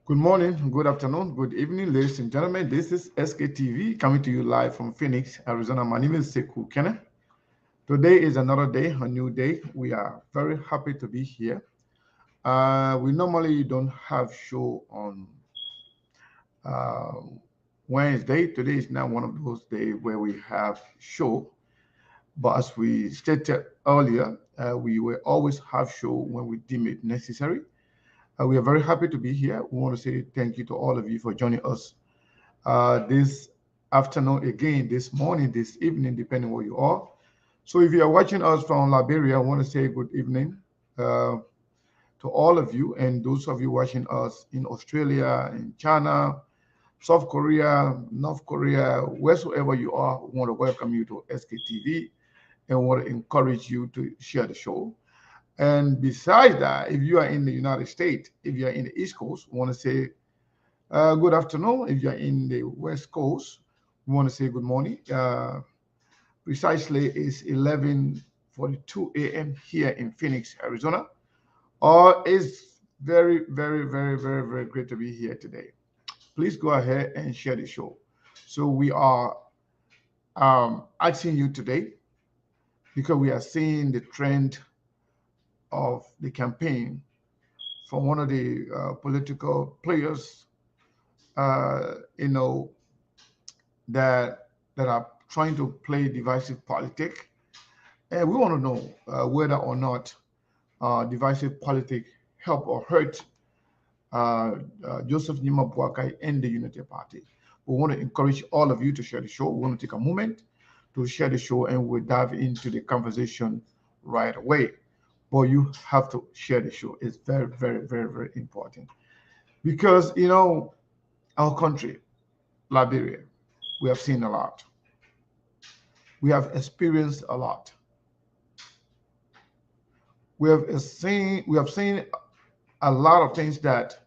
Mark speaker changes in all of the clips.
Speaker 1: Good morning, good afternoon, good evening, ladies and gentlemen. This is SKTV coming to you live from Phoenix, Arizona. My name is Sekou Kenneth. Today is another day, a new day. We are very happy to be here. We normally don't have show on uh, Wednesday. Today is not one of those days where we have show. But as we stated earlier, we will always have show when we deem it necessary. We are very happy to be here. We want to say thank you to all of you for joining us this afternoon, again, this morning, this evening, depending where you are. So if you are watching us from Liberia, I want to say good evening uh, to all of you, and those of you watching us in Australia, in China, South Korea, North Korea, wheresoever you are, we want to welcome you to SKTV and want to encourage you to share the show. And besides that, if you are in the United States, if you are in the East Coast, we want to say good afternoon. If you're in the West Coast, we want to say good morning. Precisely, it's 11:42 a.m. here in Phoenix, Arizona. It's very, very, very, very, very great to be here today. Please go ahead and share the show. So we are asking you today because we are seeing the trend of the campaign from one of the political players, you know, that are trying to play divisive politics. And we want to know whether or not divisive politics help or hurt Joseph Nima Boakai and the Unity Party. We want to encourage all of you to share the show. We want to take a moment to share the show and we'll dive into the conversation right away. But you have to share the show. It's very, very, very, very important. Because, our country, Liberia, we have seen a lot. We have experienced a lot. We have seen a lot of things that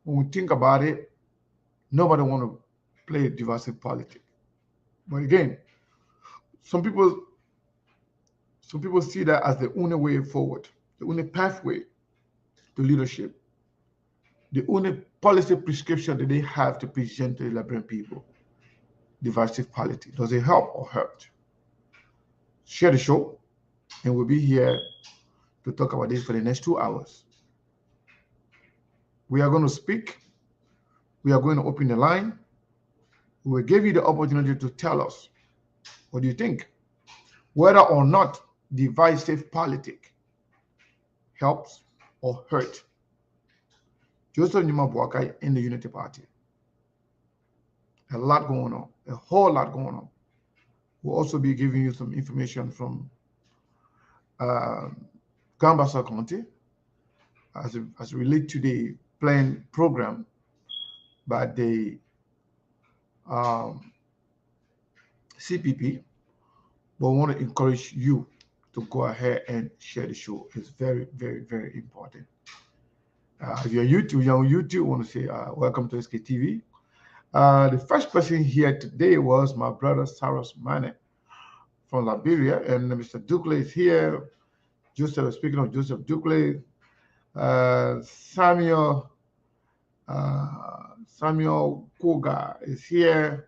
Speaker 1: when we think about it, nobody want to play divisive politics. But again, some people some people see that as the only way forward, the only pathway to leadership, the only policy prescription that they have to present to the Liberian people. Divisive politics. Does it help or hurt? Share the show, and we'll be here to talk about this for the next 2 hours. We are going to speak. We are going to open the line. We will give you the opportunity to tell us what do you think, whether or not divisive politics helps or hurt Joseph Nima Boakai in the Unity Party. A lot going on, a whole lot going on. We'll also be giving you some information from uh, Gambasa County as relate to the planned program by the um, CPP. But we want to encourage you to go ahead and share the show. It's very, very, very important. If you're on YouTube, I want to say welcome to SKTV. The first person here today was my brother Saros Mane from Liberia, and Mr. Dukle is here. Joseph, speaking of Joseph Dukle, Samuel Koga is here.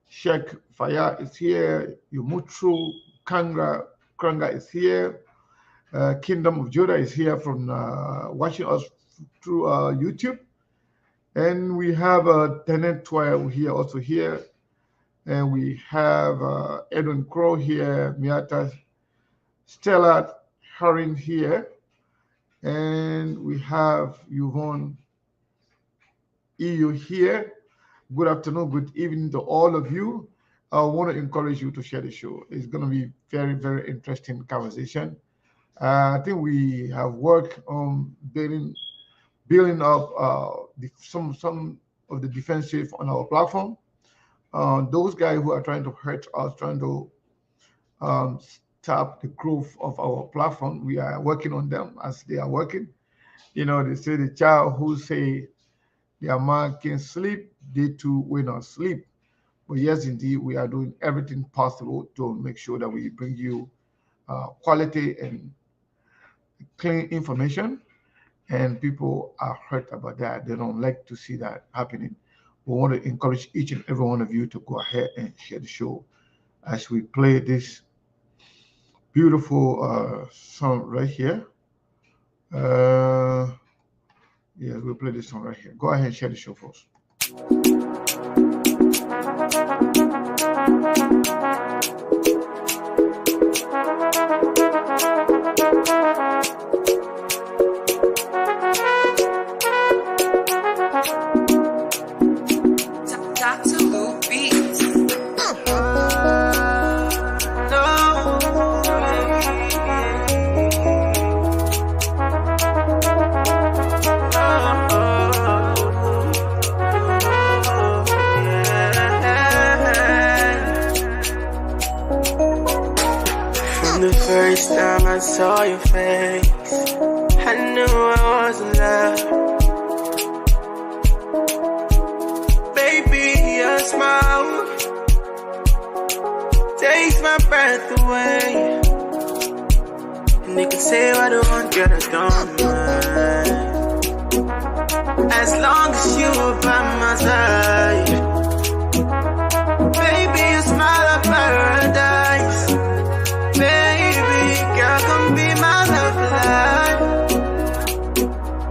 Speaker 1: Sheikh Faya is here. Yumutru Kranga is here. Kingdom of Judah is here from watching us through YouTube. And we have Tenet Twile here also here. And we have Edwin Crow here, Miata Stella Harin here. And we have Yvonne EU here. Good afternoon, good evening to all of you. I want to encourage you to share the show. It's going to be very, very interesting conversation. I think we have worked on building up some of the defensive on our platform. Those guys who are trying to hurt us, trying to stop the growth of our platform, we are working on them as they are working. They say the child who say their man can sleep, they too will not sleep. But yes, indeed, we are doing everything possible to make sure that we bring you quality and clean information. and people are hurt about that. They don't like to see that happening. We want to encourage each and every one of you to go ahead and share the show as we play this beautiful song right here. Uh, yes, we'll play this song right here. Go ahead and share the show, folks.
Speaker 2: First time I saw your face, I knew I was in love. Baby, your smile takes my breath away. And they can say what I want, girl, I don't mind. As long as you are by my side. Baby, you smile of paradise. Baby, girl, come be my love life.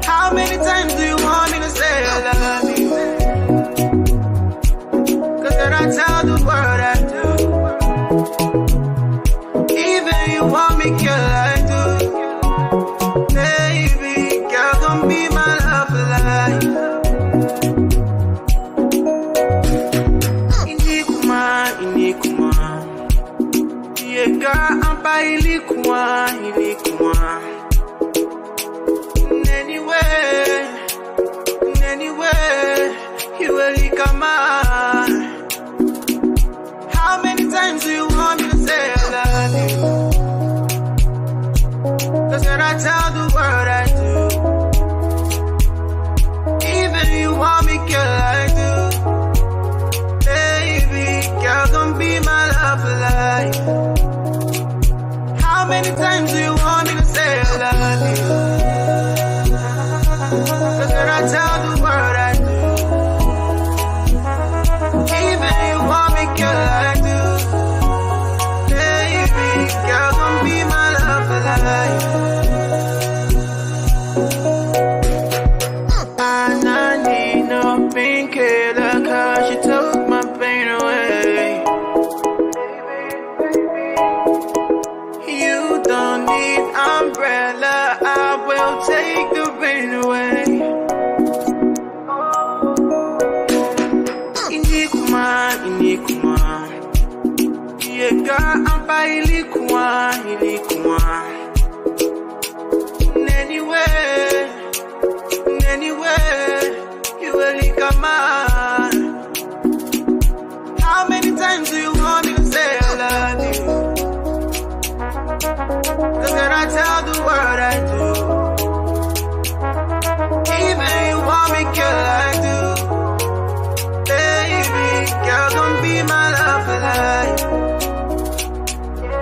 Speaker 2: How many times do you want me to say I love you? Cause then I tell the world I do. Even you want me, girl, I do. Baby, girl, come be my love life. Inikuma. Yega ampa ilikuwa. Anyway, you will come on. How many times do you want me to say I love you? Cause when I tell the world I do. Even you want me, girl, I do. Baby, girl, come be my love for life. How many times do you want me to say I love you? Cause when I tell the world I do. Even you want me, girl, I do. Baby, girl, come be my love for life. I need no painkiller cause you took my pain away. You don't need umbrella, I will take the rain away. Inikuma. Yega ampa ilikuwa. Anyway, you will come on. How many times do you want me to say I love you? Cause when I tell the world I do. Even you want me, girl, I do. Baby, girl, come be my love for life.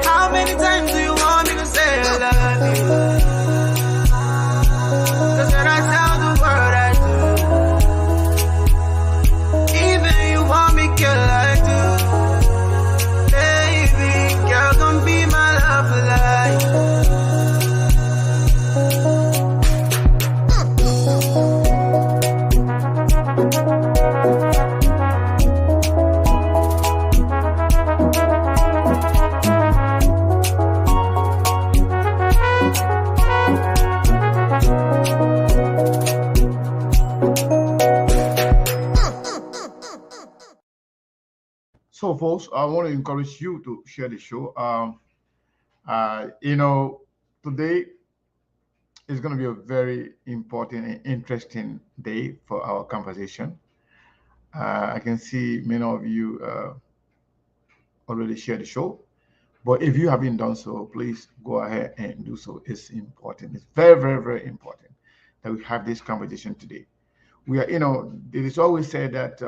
Speaker 2: How many times do you want me to say I love you? Cause when I tell the world I do. Even you want me, girl, I do. Baby, girl, come be my love for life.
Speaker 1: So, folks, I want to encourage you to share the show. Today is going to be a very important and interesting day for our conversation. I can see many of you already shared the show, but if you haven't done so, please go ahead and do so. It's important. It's very, very, very important that we have this conversation today. It is always said that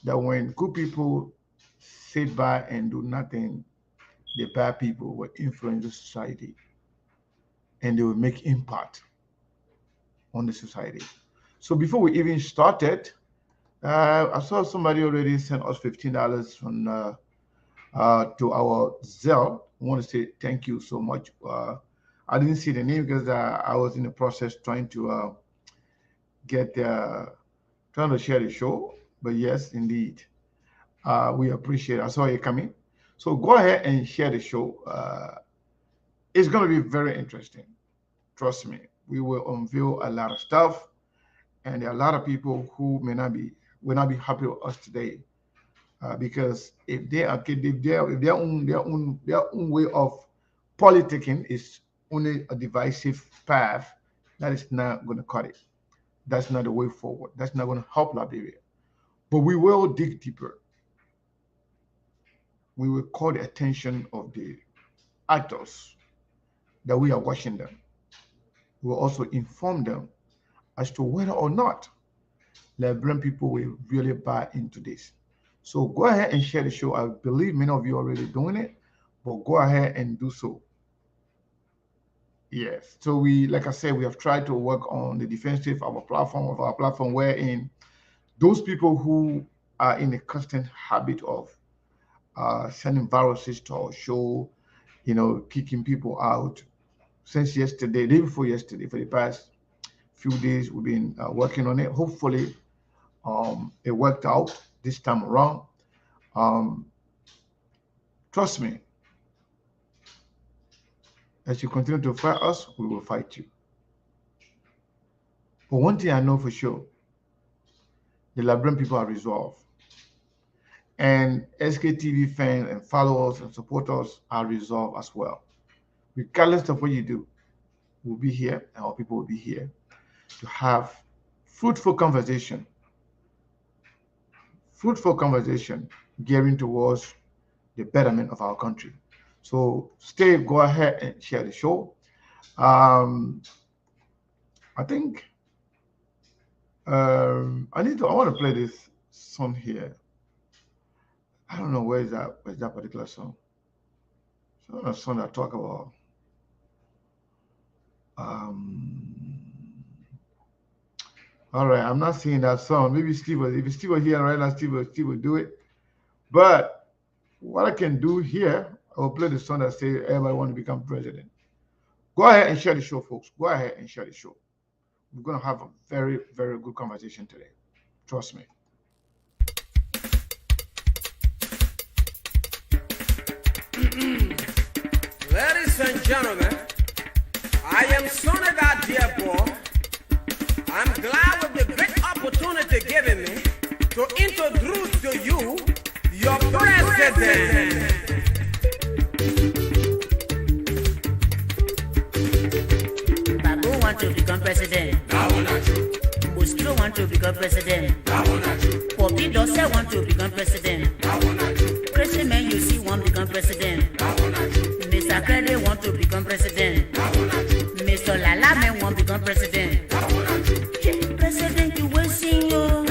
Speaker 1: that when good people sit by and do nothing, the bad people will influence the society and they will make impact on the society. So before we even started, I saw somebody already sent us $15 from to our Zelle. I want to say thank you so much. I didn't see the name because I was in the process trying to trying to share the show. But yes, indeed, we appreciate it. I saw you coming. So go ahead and share the show. It's going to be very interesting. Trust me. We will unveil a lot of stuff, and there are a lot of people who will not be happy with us today, because if their own way of politicking is only a divisive path, that is not going to cut it. That's not the way forward. That's not going to help Liberia. But we will dig deeper. We will call the attention of the actors that we are watching them. We will also inform them as to whether or not Liberian people will really buy into this. So go ahead and share the show. I believe many of you are already doing it, but go ahead and do so. Yes. So like I said, we have tried to work on the defensive of our platform, wherein those people who are in a constant habit of sending viruses to our show, kicking people out. Since yesterday, day before yesterday, for the past few days, we've been working on it. Hopefully, it worked out this time around. Trust me, as you continue to fight us, we will fight you. But one thing I know for sure, the Liberian people are resolved. And SKTV fans and followers and supporters are resolved as well. Regardless of what you do, we'll be here, and our people will be here to have fruitful conversation gearing towards the betterment of our country. So go ahead and share the show. I think I want to play this song here. I don't know where's that particular song. So a song that talk about all right, I'm not seeing that song. Maybe if Steve was here right now, Steve would do it. But what I can do here, I will play the song that says everybody want to become president. Go ahead and share the show, folks. Go ahead and share the show. We're going to have a very, very good conversation today. Trust me.
Speaker 3: Ladies and gentlemen, I am son of that dear boy. I'm glad with the great opportunity given me to introduce to you your president.
Speaker 4: Babu want to become president. Bustro want to become president. Poppy Dossa want to become president. Crazy man you see want to become president. Mr. Krede want to become president. Mr. Lala man want to become president. President you will sing you.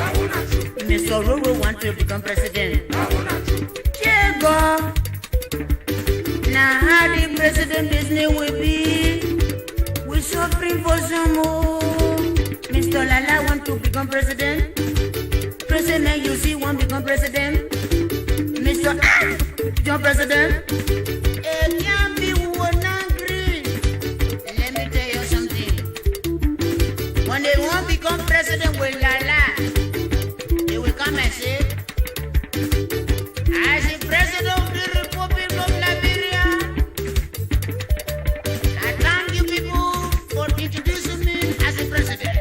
Speaker 4: Mr. Roro want to become president. Diego. Now how the president business will be. We suffering for some more. Mr. Lala want to become president. President you see want to become president. Mr. John President. It can't be one angry. Let me tell you something. When they won't become president with Lala, they will come and say, as the president of the Republic of Liberia, I thank you people for introducing me as the president.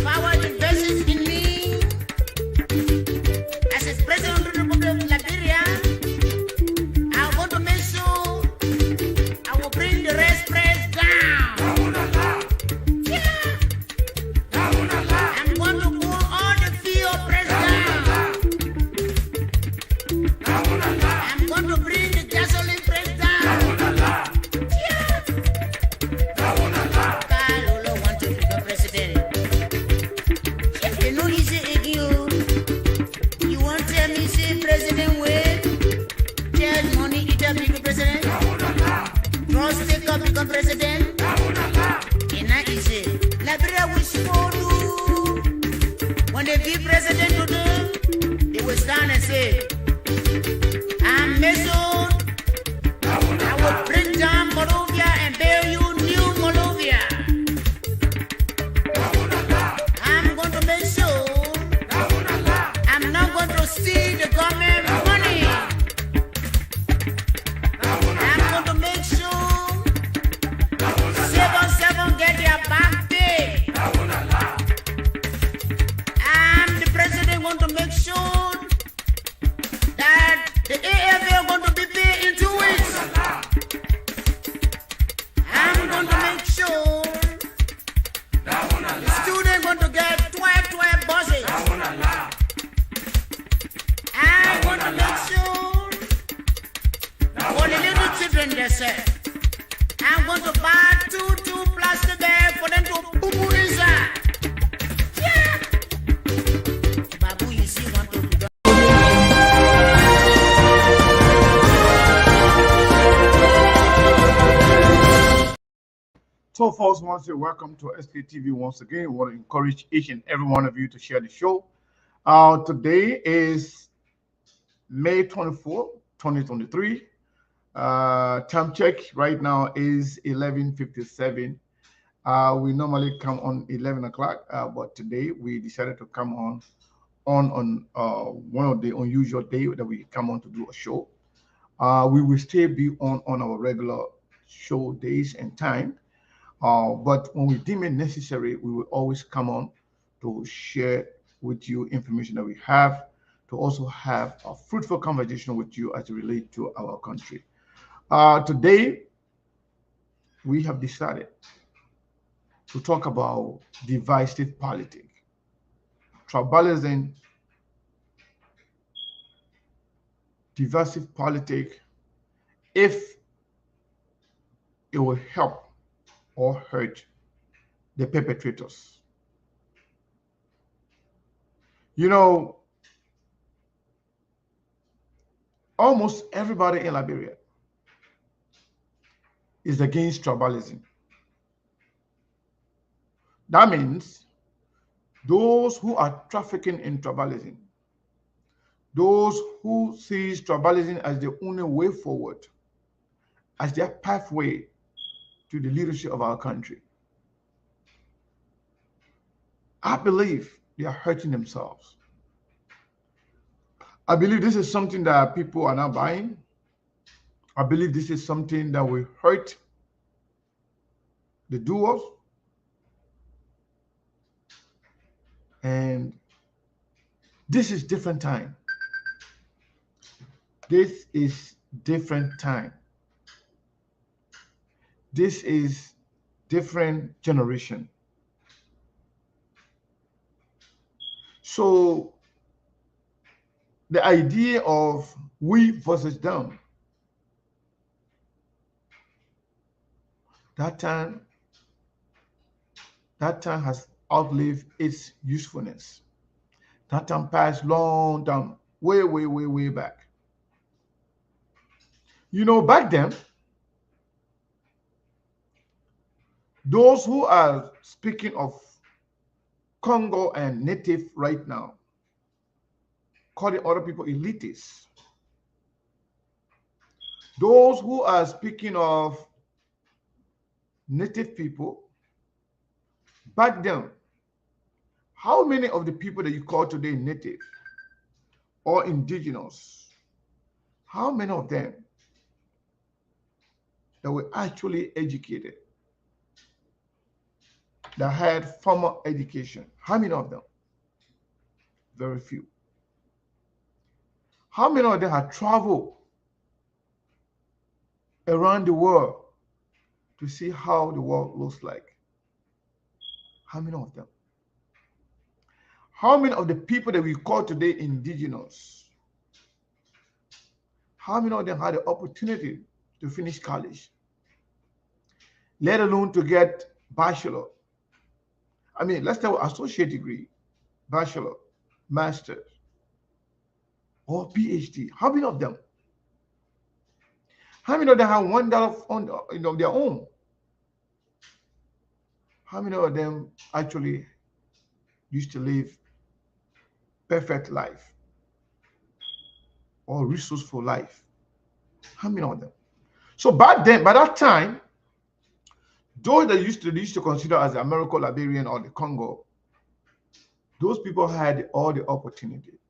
Speaker 4: Power invests in me as the president of the Republic of Liberia. I want to make sure I will bring the rest price down. Yeah. I'm going to pull all the fear
Speaker 1: So, folks, want to say welcome to SKTV once again. We want to encourage each and every one of you to share the show. Today is May 24, 2023. Time check right now is 11:57. We normally come on 11 o'clock, but today we decided to come on one of the unusual days that we come on to do a show. We will still be on our regular show days and time. But when we deem it necessary, we will always come on to share with you information that we have, to also have a fruitful conversation with you as it relates to our country. Today, we have decided to talk about divisive politics, tribalism, divisive politics, if it will help or hurt the perpetrators. You know, almost everybody in Liberia is against tribalism. That means those who are trafficking in tribalism, those who see tribalism as the only way forward, as their pathway to the leadership of our country, I believe they are hurting themselves. I believe this is something that people are not buying. I believe this is something that will hurt the doers. And this is different time. This is different time. This is different generation. So the idea of we versus them, that time has outlived its usefulness. That time passed long down, way back. You know, back then, those who are speaking of Congo and native right now, calling other people elitists. Those who are speaking of native people, back then, how many of the people that you call today native or indigenous, how many of them that were actually educated, that had formal education? How many of them? Very few. How many of them had traveled around the world to see how the world looks like? How many of them? How many of the people that we call today indigenous, how many of them had the opportunity to finish college, let alone to get bachelor? I mean, let's say associate degree, bachelor, master's, or PhD. How many of them? How many of them have $1 on their own? How many of them actually used to live perfect life or resourceful life? How many of them? So back then, by that time, those that used to consider as the American Liberian or the Congo, those people had all the opportunity.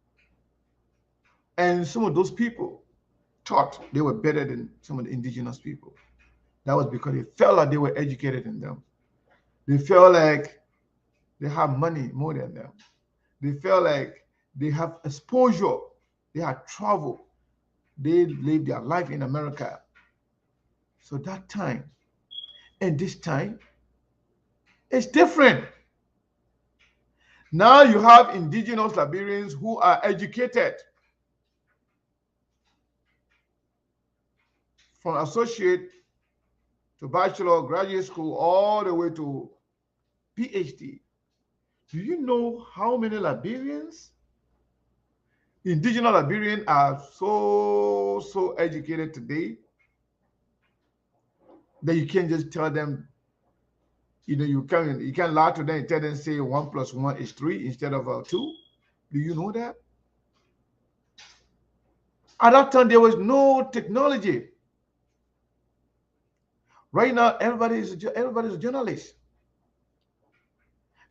Speaker 1: And some of those people thought they were better than some of the indigenous people. That was because they felt like they were educated than them. They felt like they have money more than them. They felt like they have exposure. They had traveled. They lived their life in America. So that time and this time, it's different. Now you have indigenous Liberians who are educated from associate to bachelor, graduate school, all the way to PhD. Do you know how many Liberians, indigenous Liberians, are so educated today that you can't just tell them You can lie to them and tell them say 1 + 1 is 3 instead of 2. Do you know that? At that time, there was no technology. Right now, everybody's a journalist.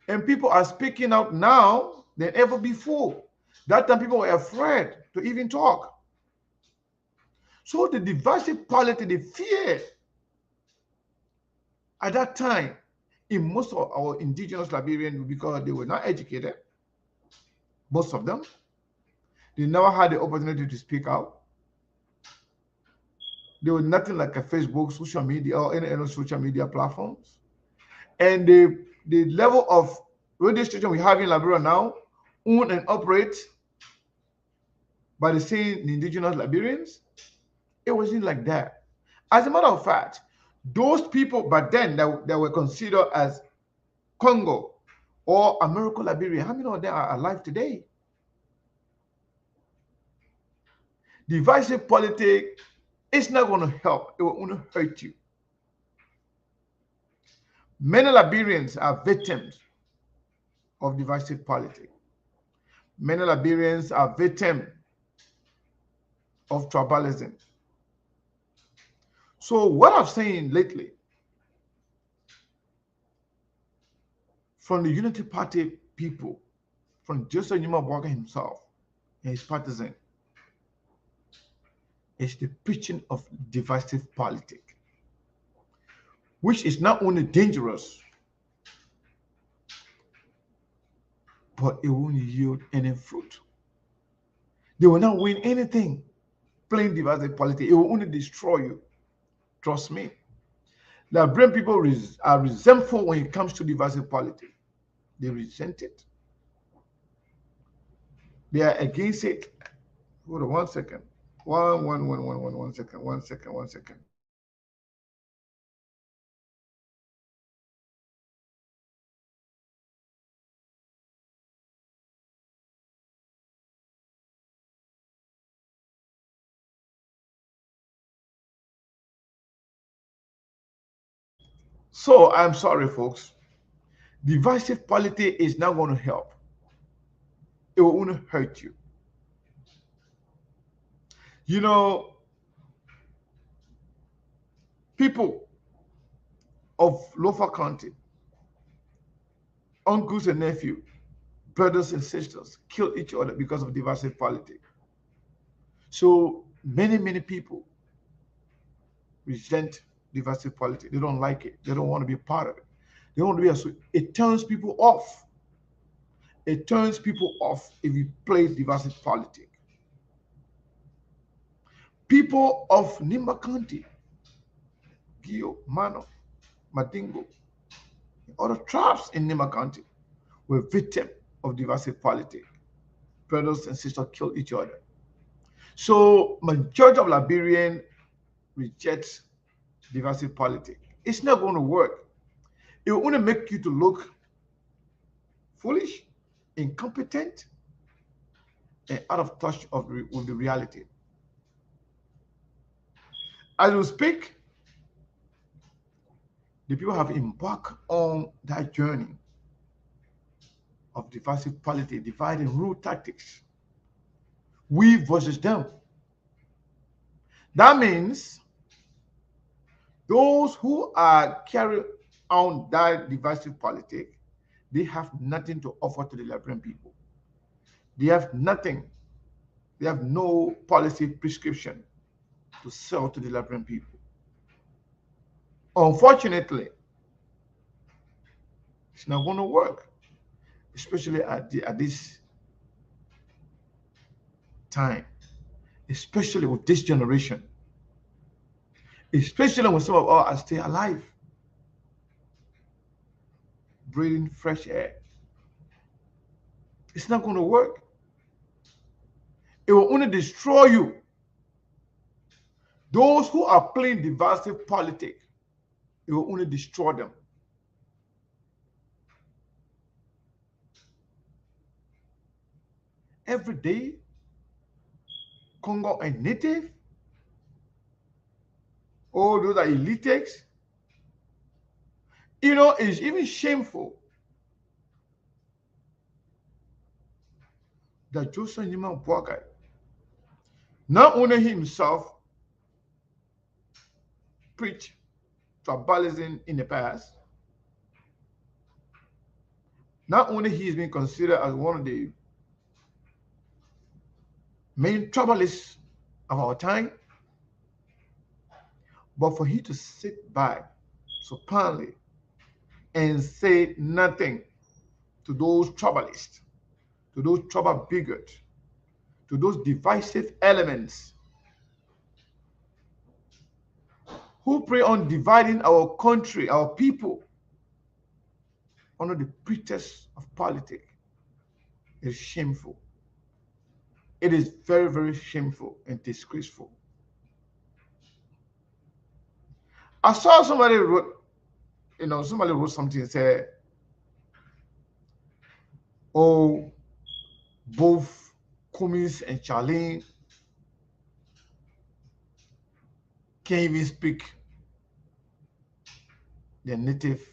Speaker 1: And people are speaking out now than ever before. That time, people were afraid to even talk. So the divisive politics, the fear at that time in most of our indigenous Liberians, because they were not educated, most of them, they never had the opportunity to speak out. There was nothing like a Facebook, social media, or any other social media platforms. And the level of radio station we have in Liberia now, owned and operate by the same indigenous Liberians, it wasn't like that. As a matter of fact, those people back then that were considered as Congo or American Liberia, how many of them are alive today? Divisive politics is not going to help. It will only hurt you. Many Liberians are victims of divisive politics. Many Liberians are victims of tribalism. So what I've seen lately from the Unity Party people, from Joseph Numa Walker himself and his partisan, is the preaching of divisive politics, which is not only dangerous, but it won't yield any fruit. They will not win anything playing divisive politics. It will only destroy you. Trust me. The brain people are resentful when it comes to divisive politics. They resent it. They are against it. Hold on 1 second. One second. So I'm sorry, folks. Divisive politics is not going to help. It will only hurt you. You know, people of Lofa County, uncles and nephews, brothers and sisters, kill each other because of divisive politics. So many people resent divisive politics. They don't like it. They don't want to be part of it. They don't want to be it turns people off. It turns people off if you play divisive politics. People of Nimba County, Gio, Mano, Madingo, other tribes in Nimba County were victims of divisive politics. Brothers and sisters killed each other. So majority of Liberians reject divisive politics. It's not going to work. It will only make you to look foolish, incompetent, and out of touch with the reality. As we speak, the people have embarked on that journey of divisive politics, divide and rule tactics. We versus them. That means those who are carrying on that divisive politics, they have nothing to offer to the Liberian people. They have nothing. They have no policy prescription to sell to the Liberian people. Unfortunately, it's not going to work, especially at this time, especially with this generation, especially when some of us are still alive, breathing fresh air. It's not going to work. It will only destroy you. Those who are playing divisive politics, it will only destroy them. Every day, Congo and Native, all those are elitics, You know, it's even shameful that Joseph Nima Boakai, not only himself preached tribalism in the past, not only he has been considered as one of the main tribalists of our time, but for him to sit by supinely and say nothing to those tribalists, to those tribal bigots, to those divisive elements who prey on dividing our country, our people, under the pretext of politics, is shameful. It is very, very shameful and disgraceful. I saw somebody wrote, somebody wrote something and said, oh, both Cummins and Charlene can't even speak their native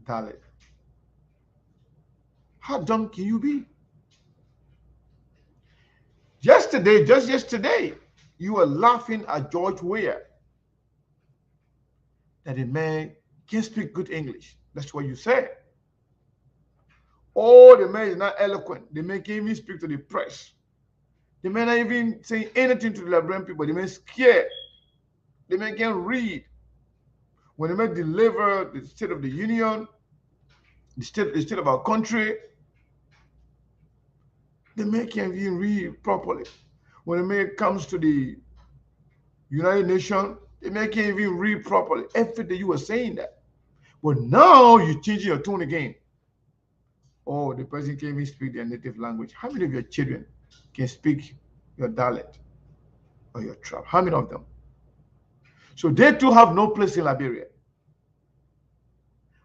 Speaker 1: dialect. How dumb can you be? Yesterday, just yesterday, you were laughing at George Weah that the man can't speak good English. That's what you said. Oh, the man is not eloquent. The man can't even speak to the press. The man not even saying anything to the Liberian people. The man is scared. The man can't read. When the man deliver the State of the Union, the state of our country, the man can't even read properly. When the man comes to the United Nations, the man can't even read properly. Every day you were saying that. But now you're changing your tone again. Oh, the person can't even speak their native language. How many of your children can speak your dialect or your tribe? How many of them? So they too have no place in Liberia.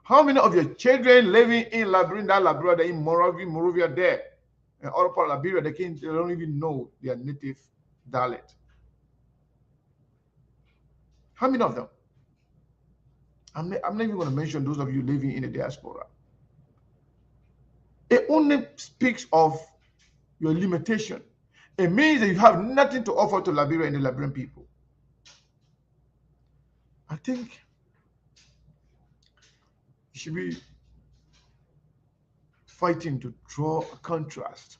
Speaker 1: How many of your children living in Liberia, in Moravia there, and other part of Liberia, they don't even know their native dialect? How many of them? I'm not even going to mention those of you living in the diaspora. It only speaks of your limitation. It means that you have nothing to offer to Liberia and the Liberian people. I think you should be fighting to draw a contrast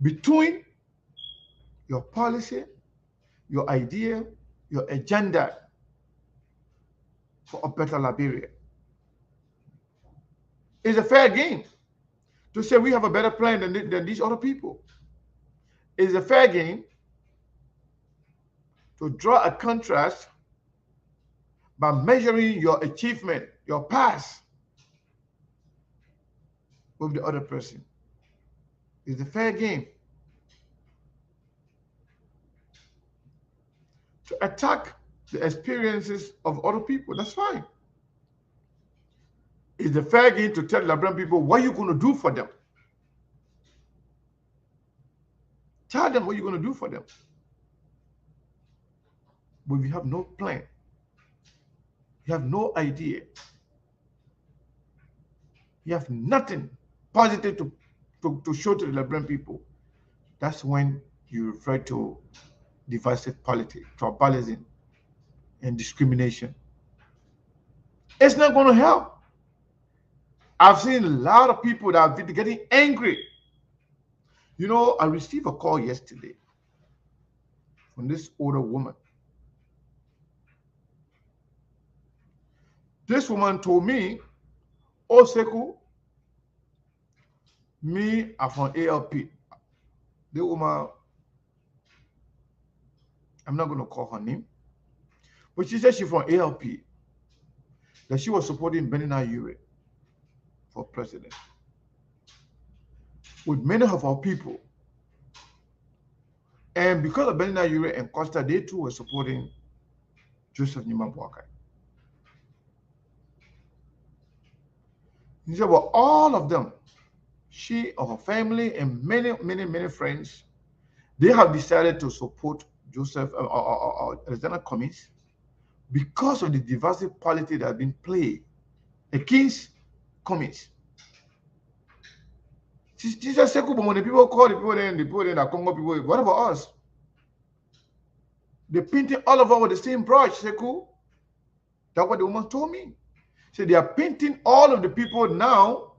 Speaker 1: between your policy, your idea, your agenda for a better Liberia. It's a fair game to say we have a better plan than these other people. It's a fair game to draw a contrast by measuring your achievement, your past, with the other person. It's a fair game to attack the experiences of other people. That's fine. It's a fair game to tell Liberian people what you're going to do for them. Tell them what you're going to do for them. But we have no plan. You have no idea. You have nothing positive to show to the Liberian people. That's when you refer to divisive politics, tribalism, and discrimination. It's not going to help. I've seen a lot of people that are getting angry. You know, I received a call yesterday from this older woman. This woman told me, oh, Seku, me, I'm from ALP. The woman, I'm not going to call her name, but she said she's from ALP, that she was supporting Benina Ure for president. With many of our people. And because of Benina Ure and Costa, they too were supporting Joseph Nima Boakai. He said, well, all of them, she or her family and many friends, they have decided to support Joseph Alexander Cummins because of the divisive politics that have been played A king's commons. Jesus said, when the people call the people then, the Congo people, what about us? They're painting all of us with the same brush, Seku. That's what the woman told me. So they are painting all of the people now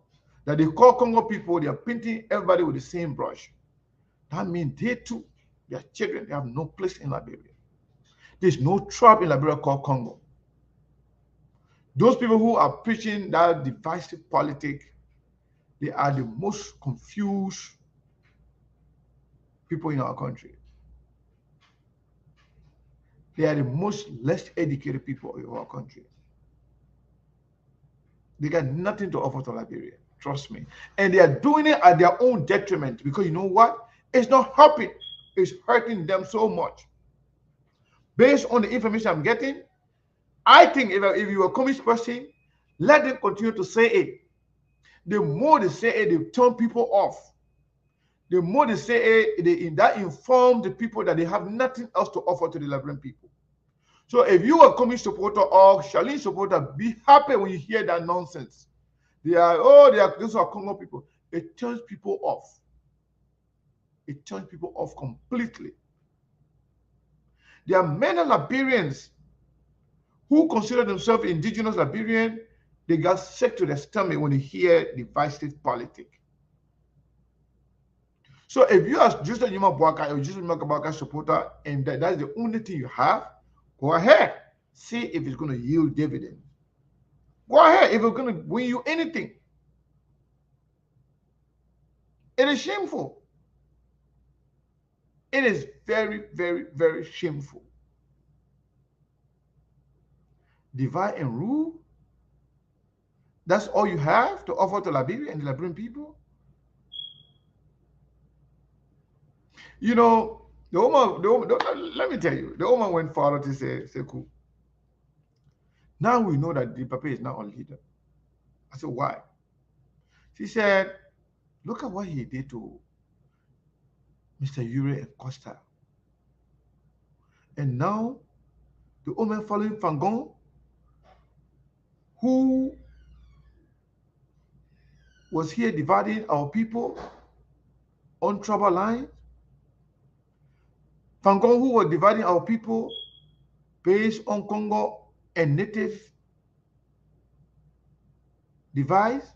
Speaker 1: that they call Congo people, they are painting everybody with the same brush. That means they too, their children, they have no place in Liberia. There's no tribe in Liberia called Congo. Those people who are preaching that divisive politics, they are the most confused people in our country. They are the most less educated people in our country. They got nothing to offer to Liberia. Trust me. And they are doing it at their own detriment because you know what? It's not helping. It's hurting them so much. Based on the information I'm getting, I think if you're a communist person, let them continue to say it. The more they say it, they turn people off. The more they say it, that inform the people that they have nothing else to offer to the Liberian people. So if you are a communist supporter or Charlene supporter, be happy when you hear that nonsense. These are Congo people. It turns people off. It turns people off completely. There are many Liberians who consider themselves indigenous Liberian. They got sick to their stomach when they hear divisive politics. So if you are just a Yuma Bwaka or just a Bwaka supporter and that's the only thing you have, go ahead. See if it's going to yield dividend. Go ahead if it's going to win you anything. It is shameful. It is very, very, very shameful. Divide and rule? That's all you have to offer to Liberia and the Liberian people? You know, the woman, let me tell you, the woman went further to say, cool. Now we know that the Papa is not our leader. I said, why? She said, look at what he did to Mr. Ure and Costa. And now, the woman following Fangon, who was here dividing our people on tribal lines. Fangon, who was dividing our people based on Congo and native divides.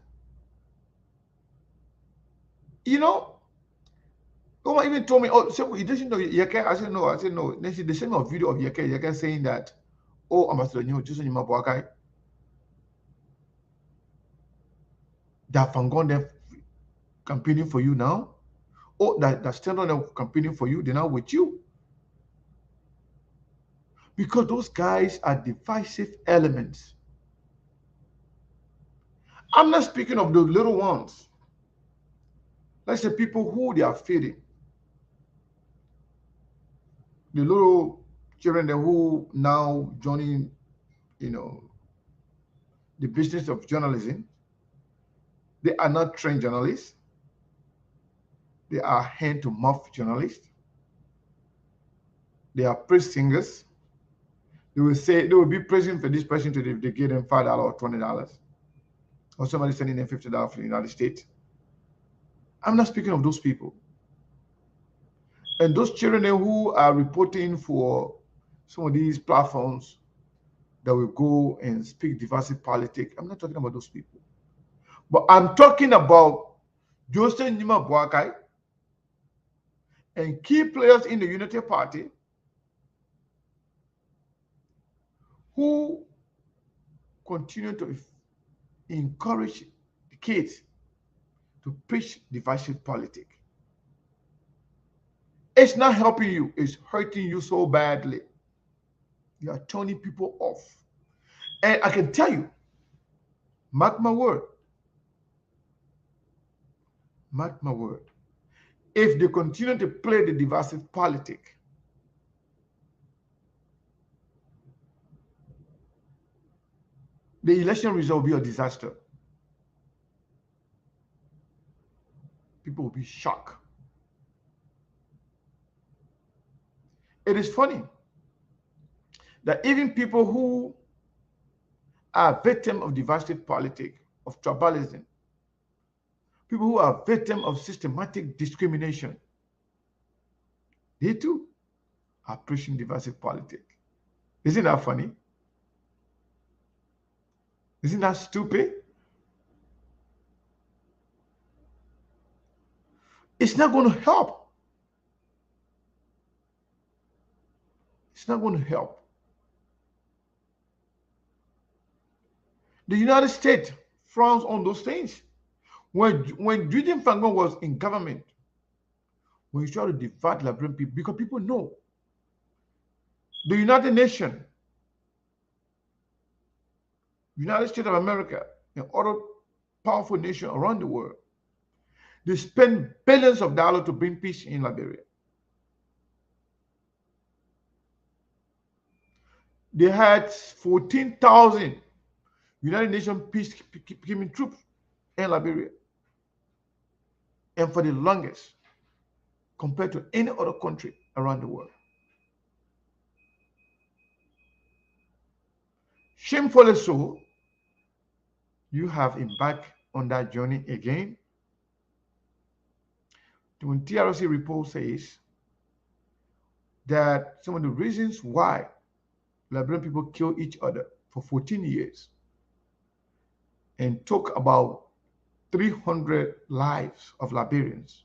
Speaker 1: You know, Oma even told me, oh, so he doesn't know Yeke. I said, no. Then she sent me a video of Yeke saying that, oh, Ambassador, just in Mabuakai, that Fangon they're campaigning for you now. Oh, that stand on them campaigning for you, they're now with you. Because those guys are divisive elements. I'm not speaking of the little ones. Let's say people who they are feeding. The little children who now joining, the business of journalism. They are not trained journalists. They are hand-to-mouth journalists. They are praise singers. They will be praising for this person to they give them $5 or $20. Or somebody sending them $50 from the United States. I'm not speaking of those people. And those children who are reporting for some of these platforms that will go and speak divisive politics, I'm not talking about those people. But I'm talking about Joseph Nima Boakai and key players in the Unity Party who continue to encourage the kids to preach divisive politics. It's not helping you. It's hurting you so badly. You are turning people off. And I can tell you, mark my word, if they continue to play the divisive politics, the election result will be a disaster. People will be shocked. It is funny that even people who are victims of divisive politics, of tribalism. People who are victims of systematic discrimination. They too are preaching divisive politics. Isn't that funny? Isn't that stupid? It's not going to help. It's not going to help. The United States frowns on those things. When Julian Fangon was in government, when he tried to divide Liberian people, because people know the United Nations, United States of America, and other powerful nations around the world, they spend billions of dollars to bring peace in Liberia. They had 14,000 United Nations peacekeeping troops in Liberia. And for the longest, compared to any other country around the world. Shamefully so, you have embarked on that journey again. When TRC report says that some of the reasons why Liberian people kill each other for 14 years and took about 300 lives of Liberians,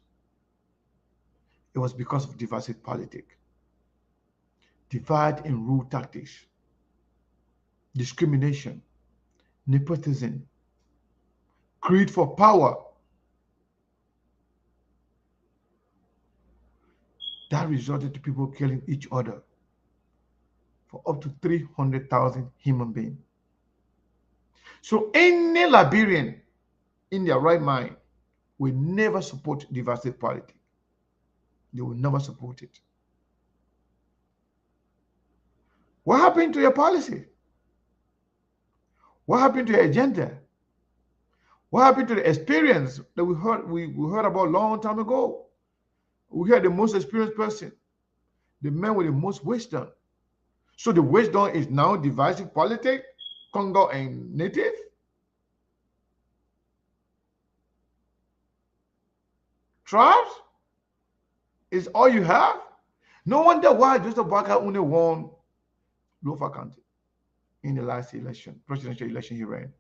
Speaker 1: it was because of divisive politics, divide and rule tactics, discrimination, nepotism, greed for power. That resulted to people killing each other for up to 300,000 human beings. So any Liberian in their right mind will never support divisive politics. They will never support it. What happened to your policy? What happened to your agenda? What happened to the experience that we heard about a long time ago? We had the most experienced person, the man with the most wisdom. So the wisdom is now divisive politics, Congo and Native. Tribes is all you have. No wonder why Joseph Boakai only won Lofa County in the last election, presidential election he ran.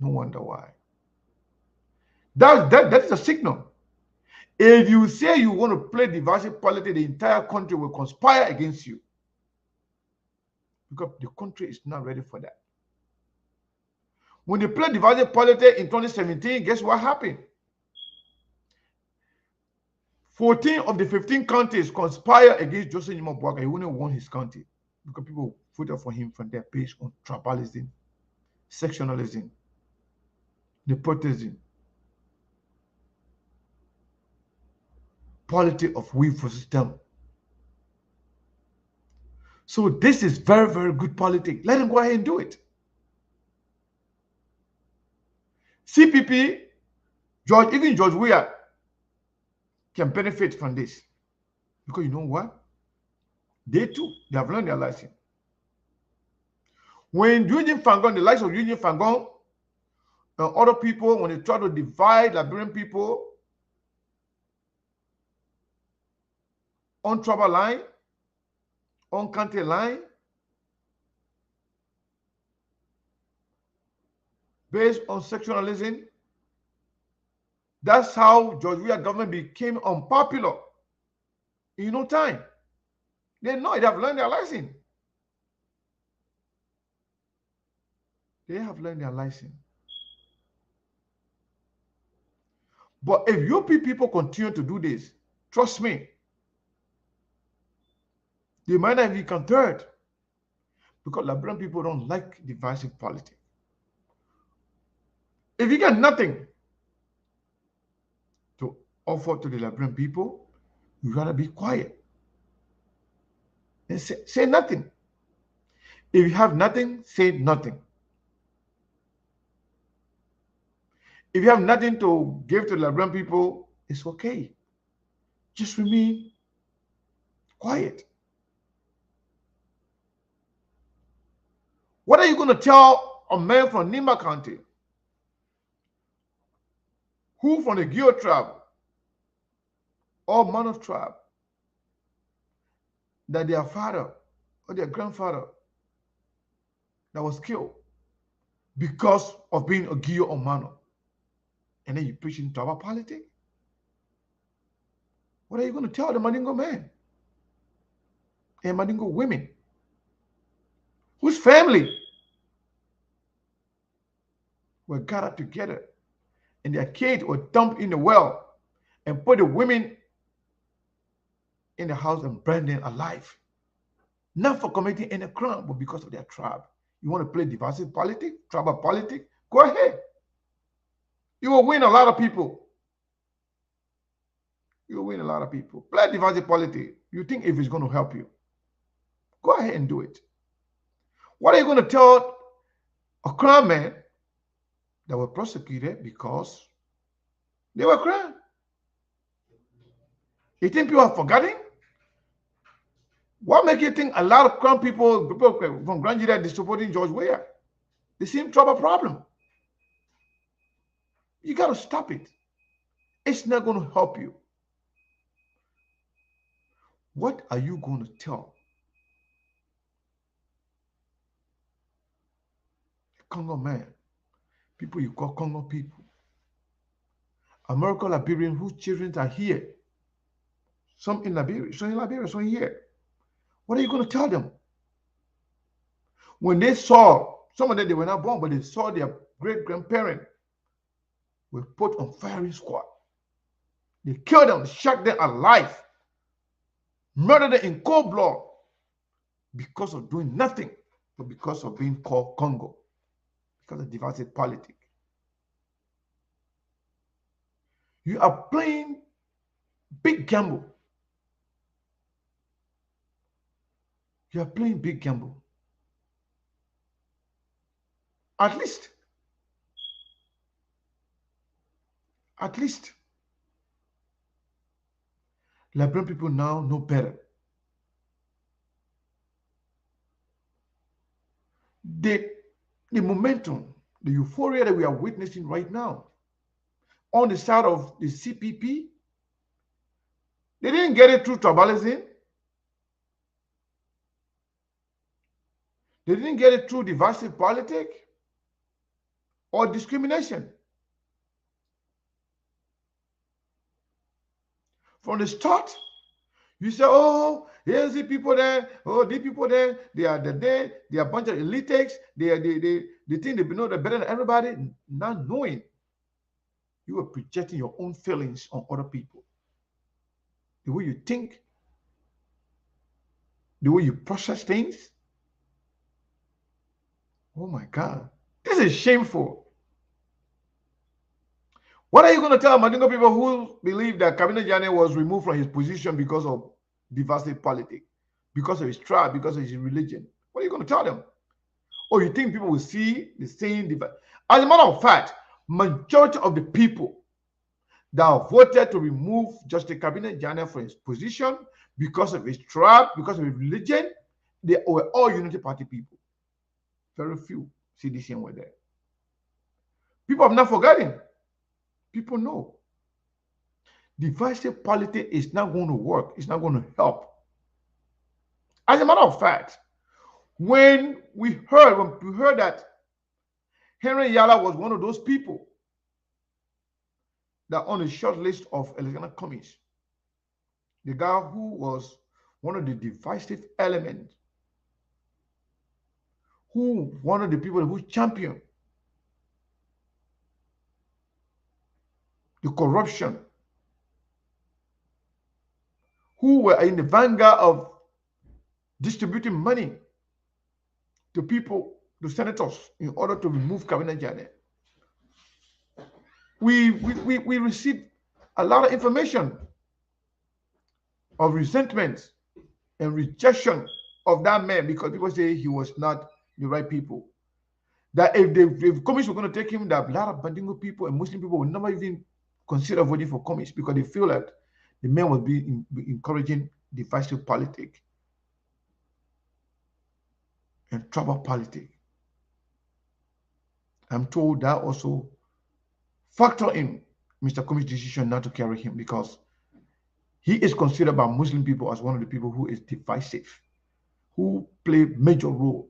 Speaker 1: No wonder why. That is a signal. If you say you want to play divisive politics, the entire country will conspire against you. Because the country is not ready for that. When they played divisive politics in 2017, guess what happened? 14 of the 15 counties conspired against Joseph Boakai. He only won his county because people voted for him from their based on tribalism, sectionalism, nepotism, politics of we versus them. So this is very, very good politics. Let him go ahead and do it. CPP, even George Weah can benefit from this. Because you know what? They too, they have learned their lesson. When Eugene Fangon, the likes of Eugene Fangon, and other people, when they try to divide Liberian people on tribal line, on country line, based on sectionalism, that's how George Weah government became unpopular in no time. They know it, they have learned their lesson. They have learned their lesson. But if people continue to do this, trust me, they might not even come third. Because Liberian people don't like divisive politics. If you got nothing to offer to the Liberian people, you gotta be quiet. And say nothing. If you have nothing, say nothing. If you have nothing to give to the Liberian people, it's okay. Just remain quiet. What are you going to tell a man from Nimba County who from the Gio tribe or Mano tribe that their father or their grandfather that was killed because of being a Gio or Mano? And then you preaching tribal politics? What are you going to tell the Mandingo men and Mandingo women whose family were gathered together and their kids were dumped in the well and put the women in the house and burned them alive? Not for committing any crime, but because of their tribe. You want to play divisive politics, tribal politics? Go ahead. You will win a lot of people. You will win a lot of people. Play divisive politics. You think if it's going to help you, go ahead and do it. What are you going to tell a crime man that were prosecuted because they were crime? You think people have forgotten? What makes you think a lot of crime people from Grand Judah are supporting George Weah? The same trouble problem. You got to stop it. It's not going to help you. What are you going to tell Congo man, people you call Congo people, American Liberian whose children are here, some in Liberia, some here? What are you going to tell them? When they saw, some of them, they were not born, but they saw their great-grandparent were put on firing squad. They killed them, shot them alive, murdered them in cold blood because of doing nothing, but because of being called Congo, because of divisive politics. You are playing big gamble. You are playing big gamble. At least, Liberian people now know better. The momentum, the euphoria that we are witnessing right now on the side of the CPP, they didn't get it through tribalism. They didn't get it through divisive politics or discrimination. From the start, you say, oh, here's the people there, oh, the people there, they are a bunch of elitics, they think they know they're better than everybody, not knowing you are projecting your own feelings on other people. The way you think, the way you process things. Oh my God, this is shameful. What are you going to tell Mandingo people who believe that Kabine Jane was removed from his position because of divisive politics, because of his tribe, because of his religion? What are you going to tell them? Or you think people will see the same divide? As a matter of fact, majority of the people that voted to remove Justice Kabine Jane from his position because of his tribe, because of his religion, they were all Unity Party people. Very few CDCN were there. People have not forgotten. People know. Divisive politics is not going to work. It's not going to help. As a matter of fact, when we heard that Henry Yala was one of those people that on the short list of electoral committees, the guy who was one of the divisive elements, who one of the people who championed the corruption, who were in the vanguard of distributing money to people, to senators, in order to remove Kabine Jane. We received a lot of information of resentment and rejection of that man because people say he was not the right people. That if the commies were going to take him, that a lot of Bandingo people and Muslim people would never even consider voting for commies because they feel that the man would be encouraging divisive politics and tribal politics. I'm told that also factor in Mr. Kumi's decision not to carry him, because he is considered by Muslim people as one of the people who is divisive, who play major role.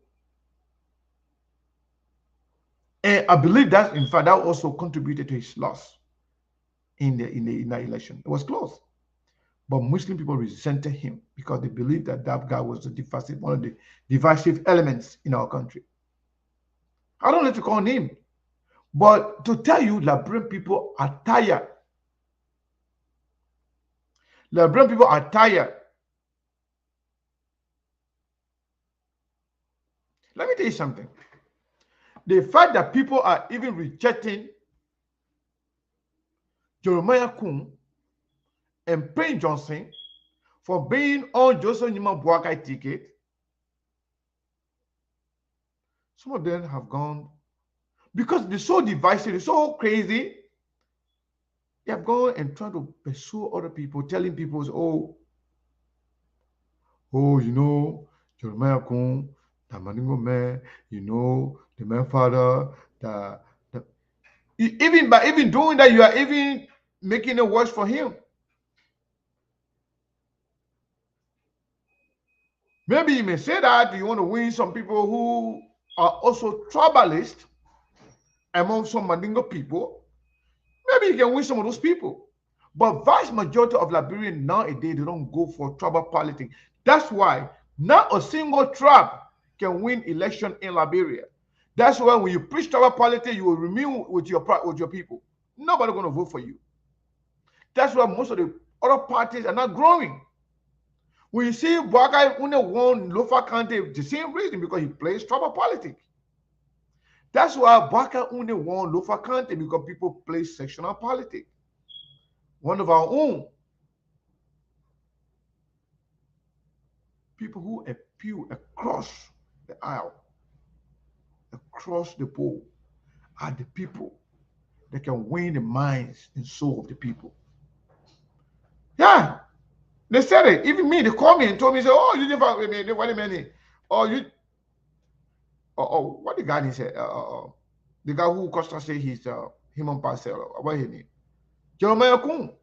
Speaker 1: And I believe that, in fact, that also contributed to his loss in that election. It was close. But Muslim people resented him because they believed that that guy was one of the divisive elements in our country. I don't like to call him, but to tell you, Liberian people are tired. Liberian people are tired. Let me tell you something. The fact that people are even rejecting Jeremiah Kun and Payne Johnson for being on Joseph Nima Boakai ticket, some of them have gone, because they're so divisive, they're so crazy, they have gone and tried to pursue other people, telling people, you know, Jeremiah Kun, the Maningo man, you know, the man father, even by even doing that, you are even making it worse for him. Maybe you may say that you want to win some people who are also tribalists among some Mandingo people. Maybe you can win some of those people. But vast majority of Liberians nowadays, they don't go for tribal politics. That's why not a single tribe can win election in Liberia. That's why when you preach tribal politics, you will remain with your people. Nobody going to vote for you. That's why most of the other parties are not growing. When you see Boakai Une won Lofa County, the same reason, because he plays tribal politics. That's why Boakai Une won Lofa County, because people play sectional politics. One of our own people who appeal across the aisle, across the pole, are the people that can win the minds and soul of the people. Yeah, they said it. Even me, they called me and told me, say, "Oh, you didn't find me. What a minute. Oh, you. Oh, what the guy said? The guy who Costa say he's him on parcel. What his name? Jeremiah Kun.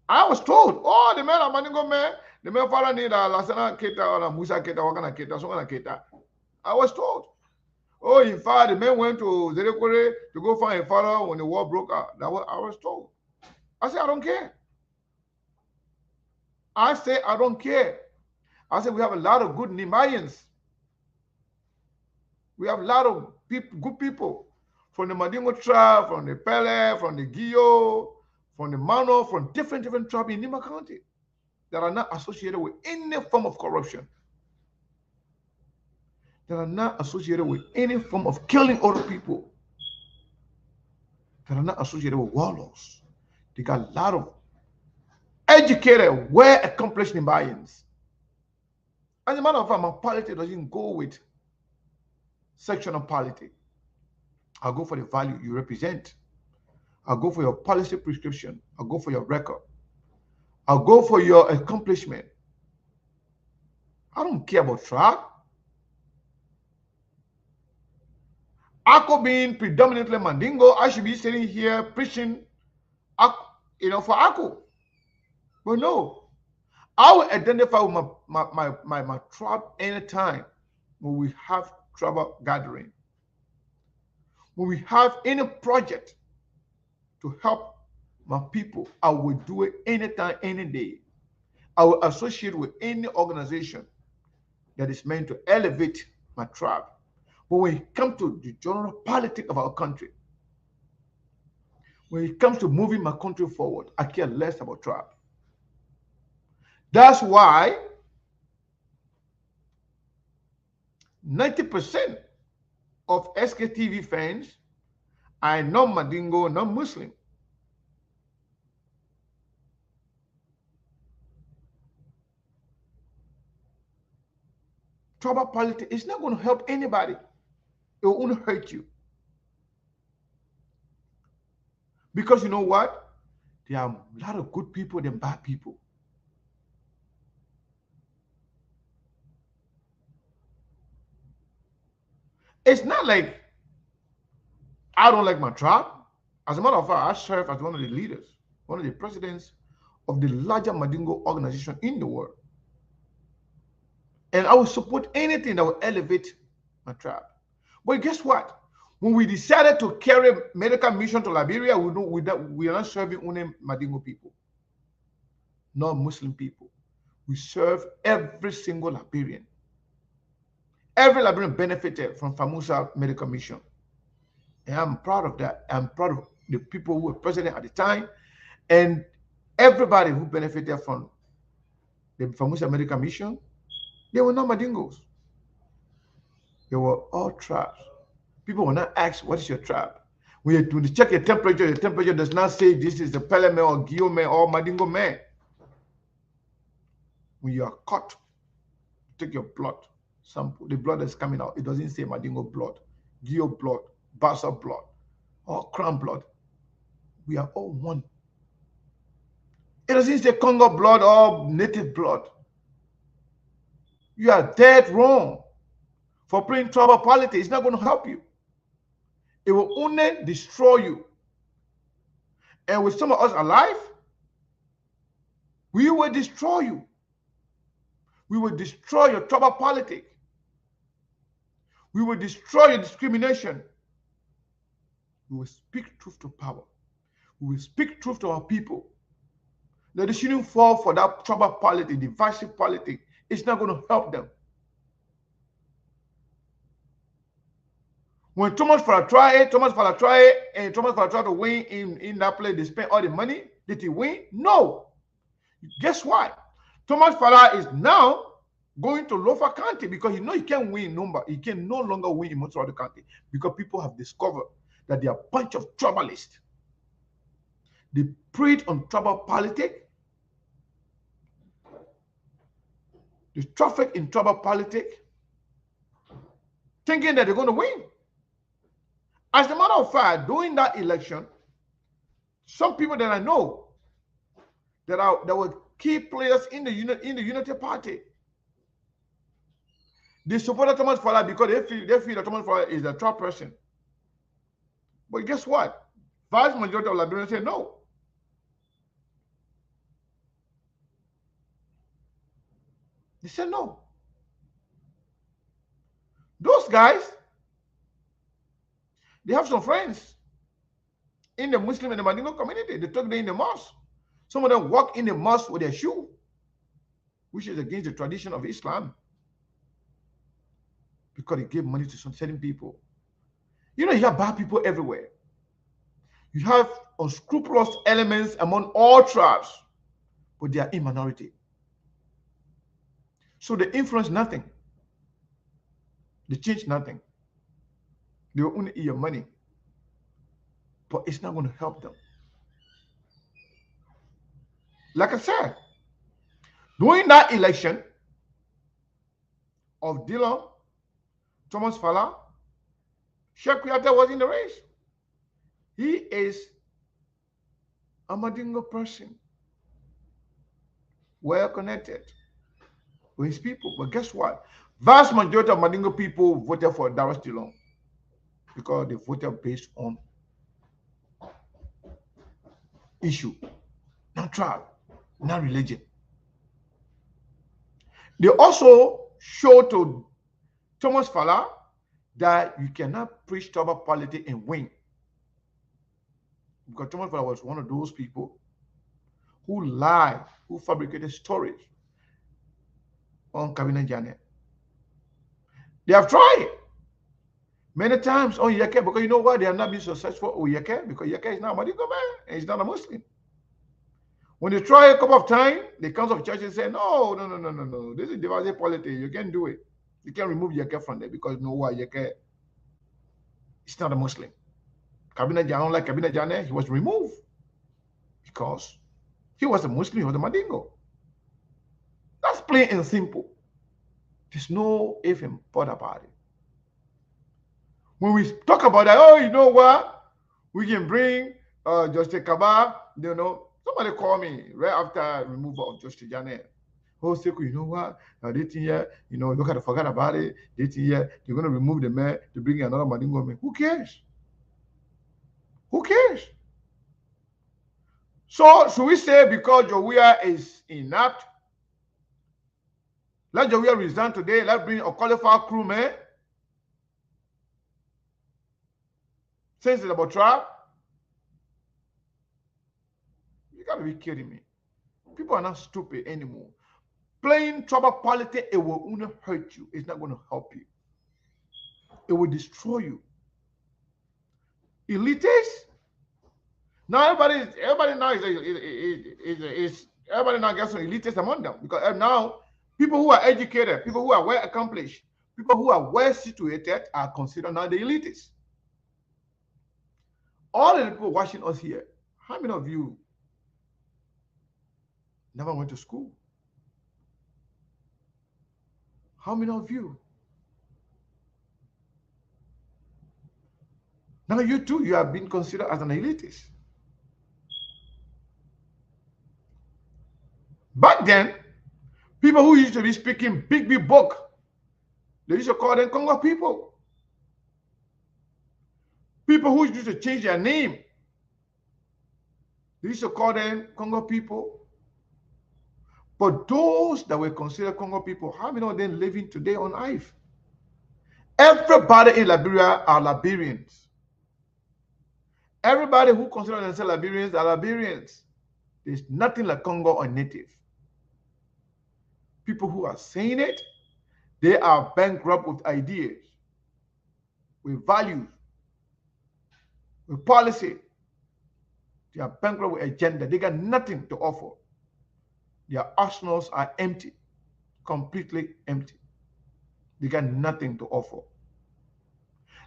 Speaker 1: I was told, oh, the man, Maningo man, the man father need a Lasana Keta or a Musa Keta, Wakana Keta, Songana Keta. I was told. Oh, in fact, the man went to Zerekore to go find a father when the war broke out. I was told. I said, I don't care. I say, I don't care. I said, we have a lot of good Nimayans. We have a lot of good people from the Madingo tribe, from the Pele, from the Gio, from the Mano, from different tribes in Nima County that are not associated with any form of corruption, that are not associated with any form of killing other people, that are not associated with warlords. They got a lot of educated, well-accomplished Nimayans. As a matter of fact, my politics doesn't go with sectional politics. I'll go for the value you represent. I'll go for your policy prescription. I'll go for your record. I'll go for your accomplishment. I don't care about tribe. Ako being predominantly Mandingo, I should be sitting here preaching, for Ako. But no, I will identify with my tribe anytime when we have tribal gathering. When we have any project to help my people, I will do it anytime, any day. I will associate with any organization that is meant to elevate my tribe. But when it comes to the general politics of our country, when it comes to moving my country forward, I care less about tribe. That's why 90% of SKTV fans are non-Mandingo, non-Muslim. Tribal politics is not going to help anybody. It will only hurt you. Because you know what? There are a lot of good people than bad people. It's not like I don't like my tribe. As a matter of fact, I serve as one of the leaders, one of the presidents of the larger Mandingo organization in the world. And I will support anything that will elevate my tribe. But guess what? When we decided to carry medical mission to Liberia, we are not serving only Mandingo people, not Muslim people. We serve every single Liberian. Every Liberian benefited from FAMUSA medical mission. And I'm proud of that. I'm proud of the people who were president at the time and everybody who benefited from the FAMUSA medical mission. They were not Mandingos. They were all tribes. People will not ask, what is your tribe? When you check your temperature does not say this is the Pele man or Guillaume man or Mandingo man. When you are caught, take your blood sample, the blood that's coming out, it doesn't say Mandingo blood, Guillaume blood, Bassa blood, or Crown blood. We are all one. It doesn't say Congo blood or native blood. You are dead wrong for playing tribal politics. It's not going to help you. It will only destroy you. And with some of us alive, we will destroy you. We will destroy your tribal politics. We will destroy your discrimination. We will speak truth to power. We will speak truth to our people. That they shouldn't fall for that tribal politics, divisive politics. It's not going to help them. When Thomas Fala tried to win in that place, they spent all the money. Did he win? No. Guess what? Thomas Fala is now going to Lofa County because he can't win number. He can no longer win in most of the county because people have discovered that they are a bunch of tribalists. They preyed on tribal politics. They traffic in tribal politics, thinking that they're going to win. As a matter of fact, during that election, some people that I know that were key players in the Unity Party, they supported Thomas Fala because they feel that Thomas Fala is a top person. But guess what? Vast majority of Liberians say no. They said no. Those guys, they have some friends in the Muslim and the Mandingo community. They talk there in the mosque. Some of them walk in the mosque with their shoe, which is against the tradition of Islam, because they give money to some certain people. You know, you have bad people everywhere. You have unscrupulous elements among all tribes, but they are in minority. So they influence nothing. They change nothing. They will only eat your money, but it's not going to help them. Like I said, during that election of Dillon, Thomas Fala, Sheikh Kuyata was in the race. He is a Mandingo person, well connected with his people. But guess what? Vast majority of Mandingo people voted for Dawes Dillon because they voted based on issue, not tribe, not religion. They also showed to Thomas Fala that you cannot preach tribal politics and win. Because Thomas Fala was one of those people who lied, who fabricated stories on Kabina Janet. They have tried many times on Yeke, because you know why they have not been successful on Yeke? Because Yeke is not a Mandingo man and he's not a Muslim. When they try a couple of times, the council of churches say, no. This is divisive politics. You can't do it. You can't remove Yeke from there because you know why? Yeke is not a Muslim. Kabina Janet, like Kabina Janet, he was removed because he was a Muslim, he was a Mandingo. That's plain and simple. There's no if and but about it. When we talk about that, oh, you know what? We can bring Justice Kaba, you know. Somebody called me right after removal of Justice Janet. Oh, Sekou, you know what? This year, you know, look at the forget about it. This year, they're going to remove the man to bring another Mandingo man. Who cares? Who cares? So should we say because Jowia is inept, let Jowia resign today, let's bring a qualified crewman? Since it's about trial? You gotta be kidding me. People are not stupid anymore. Playing trouble politics, it will only hurt you. It's not going to help you. It will destroy you. Elitists? Now everybody now is everybody now gets some elitists among them, because now people who are educated, people who are well accomplished, people who are well situated are considered now the elitists. All of the people watching us here, how many of you never went to school? How many of you? Now you too, you have been considered as an elitist. Back then, people who used to be speaking big book, they used to call them Congo people. People who used to change their name, they used to call them Congo people. But those that were considered Congo people, how many of them living today on earth? Everybody in Liberia are Liberians. Everybody who consider themselves Liberians are Liberians. There's nothing like Congo or native. People who are saying it, they are bankrupt with ideas, with values, with policy. They are bankrupt with agenda. They got nothing to offer. Their arsenals are empty, completely empty. They got nothing to offer.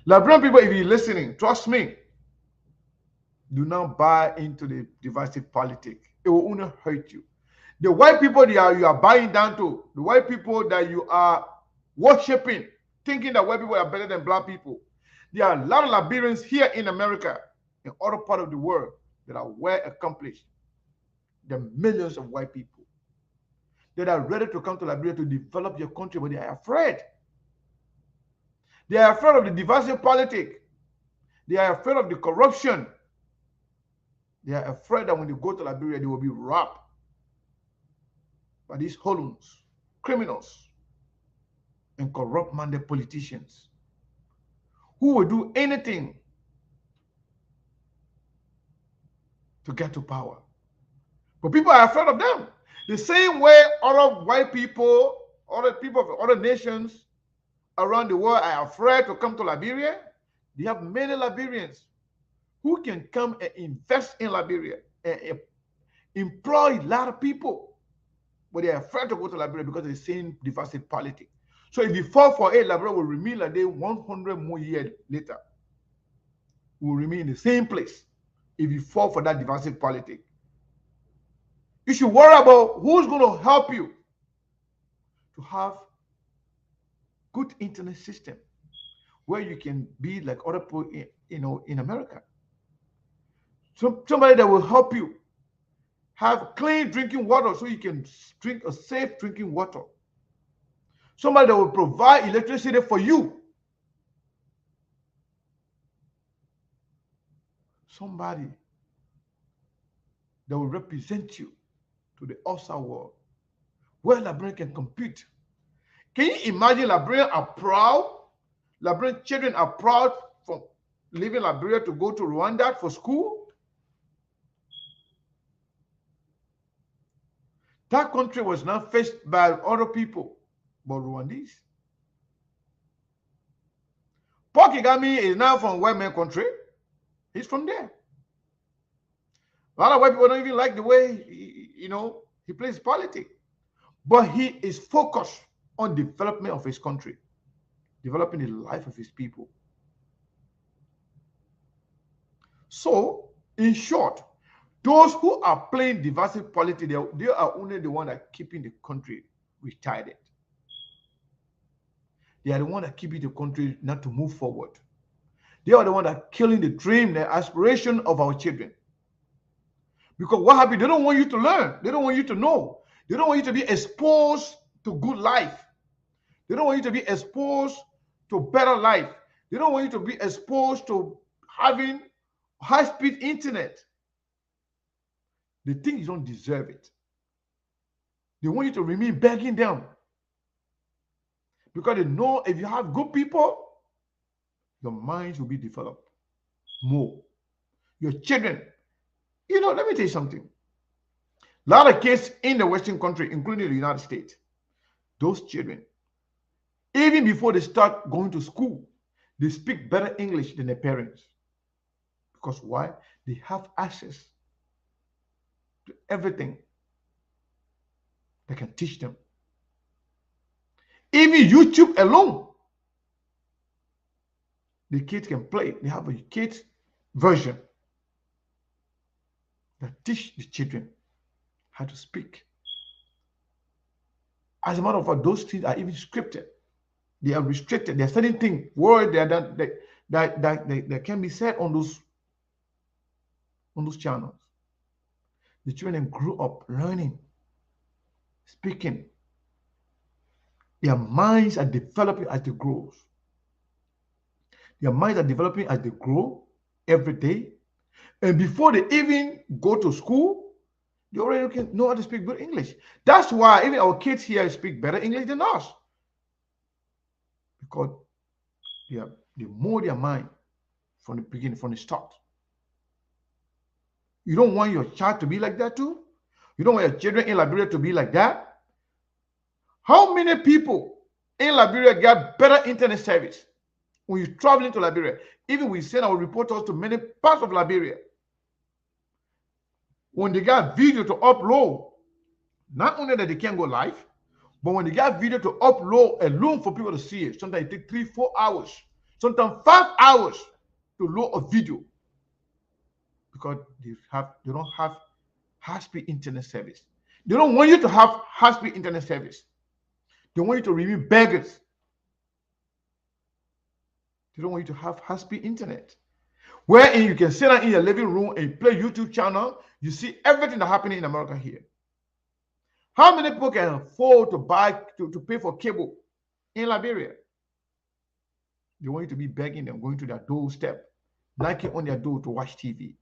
Speaker 1: Liberian people, if you're listening, trust me, do not buy into the divisive politics. It will only hurt you. The white people that you are buying down to, the white people that you are worshiping, thinking that white people are better than black people, there are a lot of Liberians here in America, in other parts of the world, that are well accomplished. There are millions of white people that are ready to come to Liberia to develop your country, but they are afraid. They are afraid of the divisive politics. They are afraid of the corruption. They are afraid that when they go to Liberia, they will be robbed by these hoodlums, criminals, and corrupt-minded politicians who will do anything to get to power. But people are afraid of them. The same way other white people, other people of other nations around the world are afraid to come to Liberia. They have many Liberians who can come and invest in Liberia and employ a lot of people, but they are afraid to go to Liberia because they're saying divisive politics. So if you fall for it, Liberia will remain like they 100 more years later. Will remain in the same place if you fall for that divisive politics. You should worry about who's going to help you to have good internet system where you can be like other people in America. Somebody that will help you have clean drinking water so you can drink a safe drinking water. Somebody that will provide electricity for you. Somebody that will represent you to the outside world, where Liberians can compete. Can you imagine Liberians are proud? Liberian children are proud from leaving Liberia to go to Rwanda for school? That country was not faced by other people, but Rwandese. Paul Kagame is now from white man country. He's from there. A lot of white people don't even like the way he plays politics. But he is focused on development of his country, developing the life of his people. So, in short, those who are playing divisive politics, they are only the one that are keeping the country retarded. They are the one that keeping the country not to move forward. They are the one that are killing the dream, the aspiration of our children. Because what happened? They don't want you to learn. They don't want you to know. They don't want you to be exposed to good life. They don't want you to be exposed to better life. They don't want you to be exposed to having high-speed internet. They think you don't deserve it. They want you to remain begging them. Because they know if you have good people, your minds will be developed more. Your children, let me tell you something. A lot of kids in the Western country, including the United States, those children, even before they start going to school, they speak better English than their parents. Because why? They have access to everything that can teach them. Even YouTube alone, the kids can play. They have a kids version that teach the children how to speak. As a matter of fact, those things are even scripted. They are restricted. There are certain things, words that can be said on those channels. The children grew up learning, speaking. Their minds are developing as they grow. Their minds are developing as they grow every day. And before they even go to school, they already know how to speak good English. That's why even our kids here speak better English than us. Because they mold their mind from the beginning, from the start. You don't want your child to be like that too? You don't want your children in Liberia to be like that? How many people in Liberia get better internet service when you're traveling to Liberia? Even we send our reporters to many parts of Liberia. When they got video to upload, not only that they can go live, but when they got video to upload alone for people to see it, sometimes it takes 3-4 hours, sometimes 5 hours to load a video because they don't have high-speed internet service. They don't want you to have high-speed internet service. They want you to remain beggars. They don't want you to have high-speed internet. Wherein you can sit down in your living room and play YouTube channel. You see everything that's happening in America here. How many people can afford to buy, to pay for cable in Liberia? They want you to be begging them, going to their doorstep, knocking on their door to watch TV.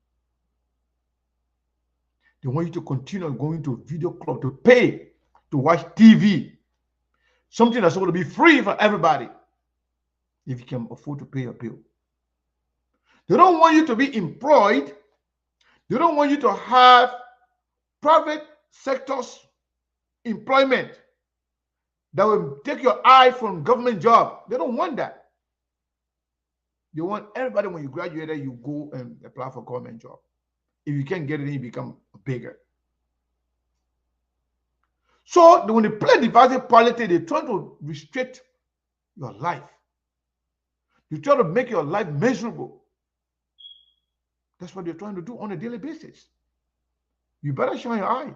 Speaker 1: They want you to continue going to video club to pay to watch TV. Something that's supposed to be free for everybody if you can afford to pay your bill. They don't want you to be employed. They don't want you to have private sectors employment that will take your eye from government job. They don't want that. They want everybody, when you graduate, you go and apply for government job. If you can't get it, then you become a beggar. So when they play divisive politics, they try to restrict your life. They try to make your life miserable. That's what they're trying to do on a daily basis. You better shine your eye.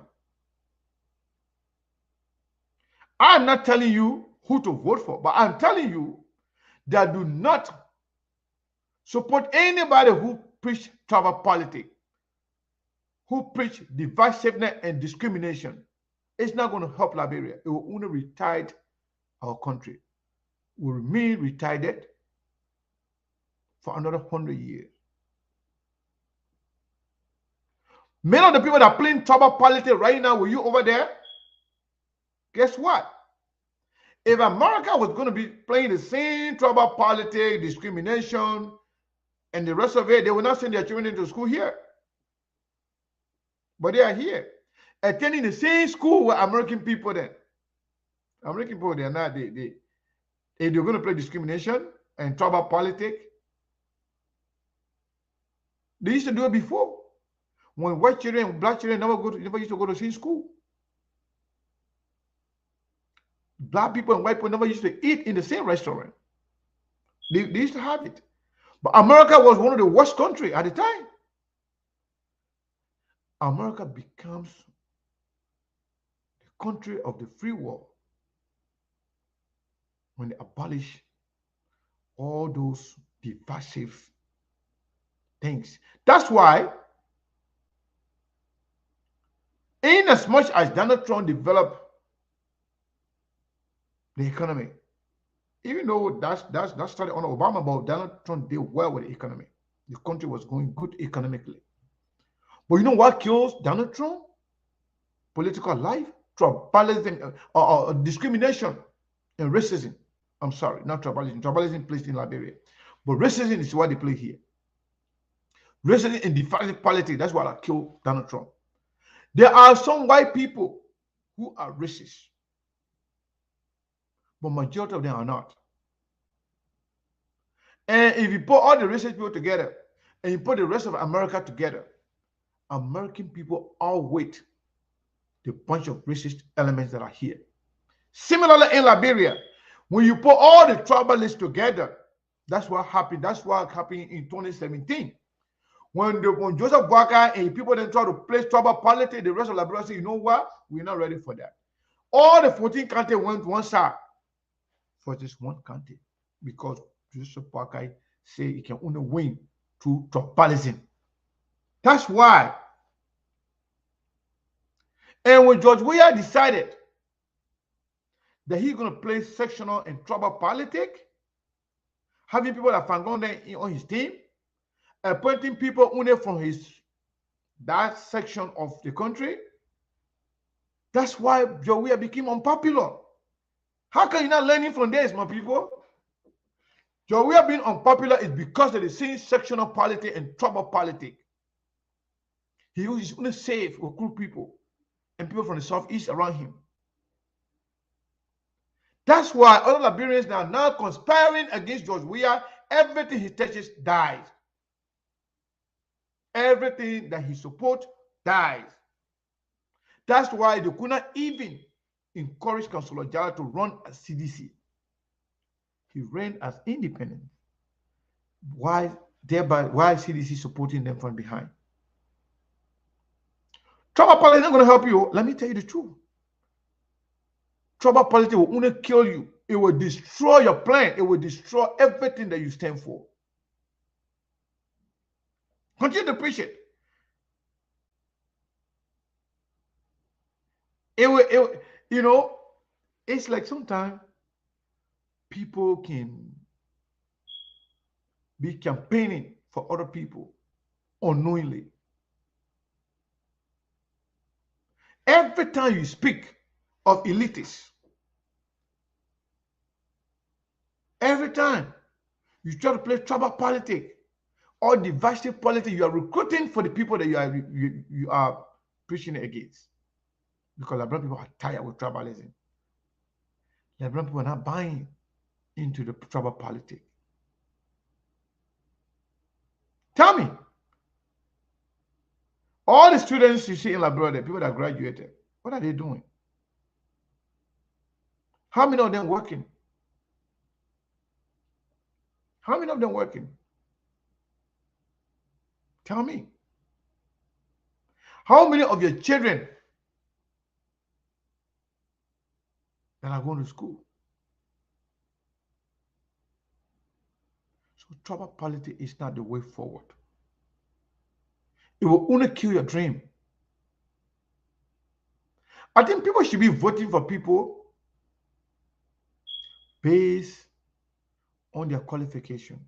Speaker 1: I'm not telling you who to vote for, but I'm telling you that do not support anybody who preach tribal politics, who preach divisiveness and discrimination. It's not going to help Liberia. It will only retard our country. Will remain retarded for another 100 years. Many of the people that are playing tribal politics right now with you over there, guess what? If America was going to be playing the same tribal politics, discrimination, and the rest of it, they will not send their children into school here. But they are here, attending the same school with American people then. American people, they are not, if they're going to play discrimination and tribal politics, they used to do it before. When white children and black children never used to go to the same school. Black people and white people never used to eat in the same restaurant. They used to have it. But America was one of the worst countries at the time. America becomes the country of the free world when they abolish all those divisive things. That's why, in as much as Donald Trump developed the economy, even though that started on Obama, but Donald Trump did well with the economy. The country was going good economically. But you know what kills Donald Trump? Political life, tribalism, discrimination, and racism. I'm sorry, not tribalism. Tribalism plays in Liberia. But racism is what they play here. Racism and divisive politics, that's what killed Donald Trump. There are some white people who are racist, but majority of them are not. And if you put all the racist people together and you put the rest of America together, American people outweigh the bunch of racist elements that are here. Similarly, in Liberia, when you put all the tribalists together, that's what happened. That's what happened in 2017. When Joseph Boakai and people then try to place tribal politics, the rest of Liberia say, you know what? We're not ready for that. All the 14 counties went to one side for just one county because Joseph Boakai say he can only win through tribalism. That's why. And when George Weah decided that he's going to play sectional and tribal politics, having people that Fangon on his team, appointing people only from that section of the country, that's why George Weah became unpopular. How can you not learning from this, my people? George Weah being unpopular is because of the same sectional politics and tribal politics. He is only safe or recruit people and people from the southeast around him. That's why other Liberians are now conspiring against George Weah. Everything he touches dies. Everything that he supports dies. That's why they could not even encourage Councillor Jala to run as CDC. He ran as independent. Why CDC supporting them from behind? Tribal politics is not going to help you. Let me tell you the truth. Tribal politics will only kill you. It will destroy your plan. It will destroy everything that you stand for. Continue to preach it. You know, it's like sometimes people can be campaigning for other people unknowingly. Every time you speak of elitists, every time you try to play tribal politics or divisive politics, you are recruiting for the people that you are preaching against. Because Liberian people are tired with tribalism. Liberian people are not buying into the tribal politics. Tell me, all the students you see in Liberia, the people that graduated, what are they doing? How many of them working? How many of them working? Tell me. How many of your children that are going to school? So tribal politics is not the way forward. It will only kill your dream. I think people should be voting for people based on their qualification,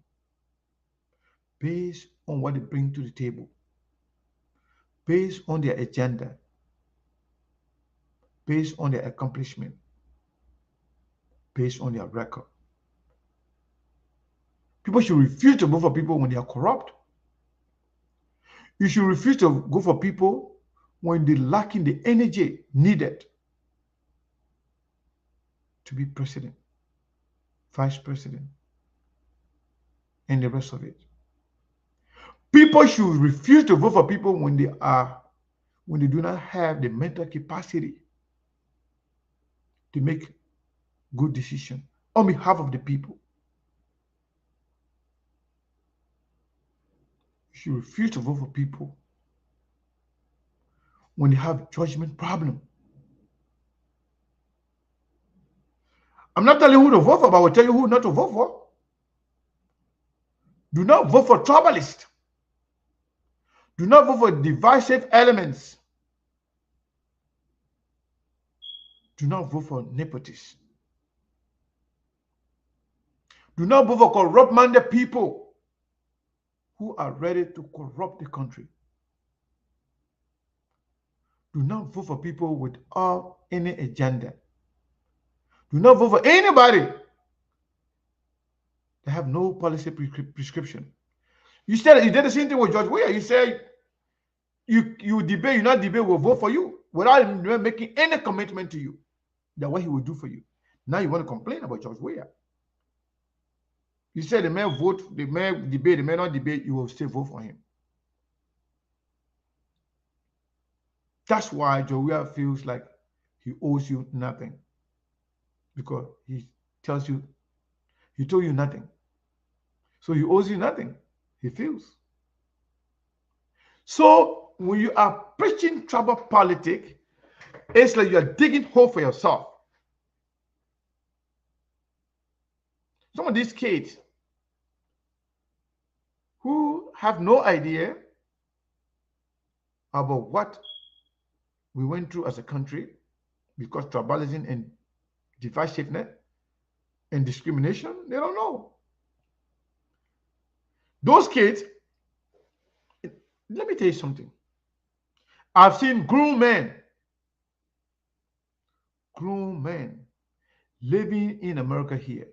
Speaker 1: based on what they bring to the table, based on their agenda, based on their accomplishment, based on their record. People should refuse to vote for people when they are corrupt. You should refuse to go for people when they're lacking the energy needed to be president, vice president, and the rest of it. People should refuse to vote for people when they do not have the mental capacity to make good decisions on behalf of the people. You should refuse to vote for people when they have judgment problem. I'm not telling you who to vote for, but I will tell you who not to vote for. Do not vote for tribalists. Do not vote for divisive elements. Do not vote for nepotists. Do not vote for corrupt-minded people who are ready to corrupt the country. Do not vote for people without any agenda. Do not vote for anybody that have no policy prescription. You said you did the same thing with George Weah. You said you debate, you not debate, will vote for you without making any commitment to you that what he will do for you. Now you want to complain about George Weah. You said the man vote, the man debate, the man not debate, you will still vote for him. That's why George Weah feels like he owes you nothing, because he tells you, he told you nothing. So he owes you nothing, he feels. So when you are preaching tribal politics, it's like you are digging hole for yourself. Some of these kids who have no idea about what we went through as a country, because tribalism and divisiveness and discrimination, they don't know. Those kids, let me tell you something. I've seen grown men living in America here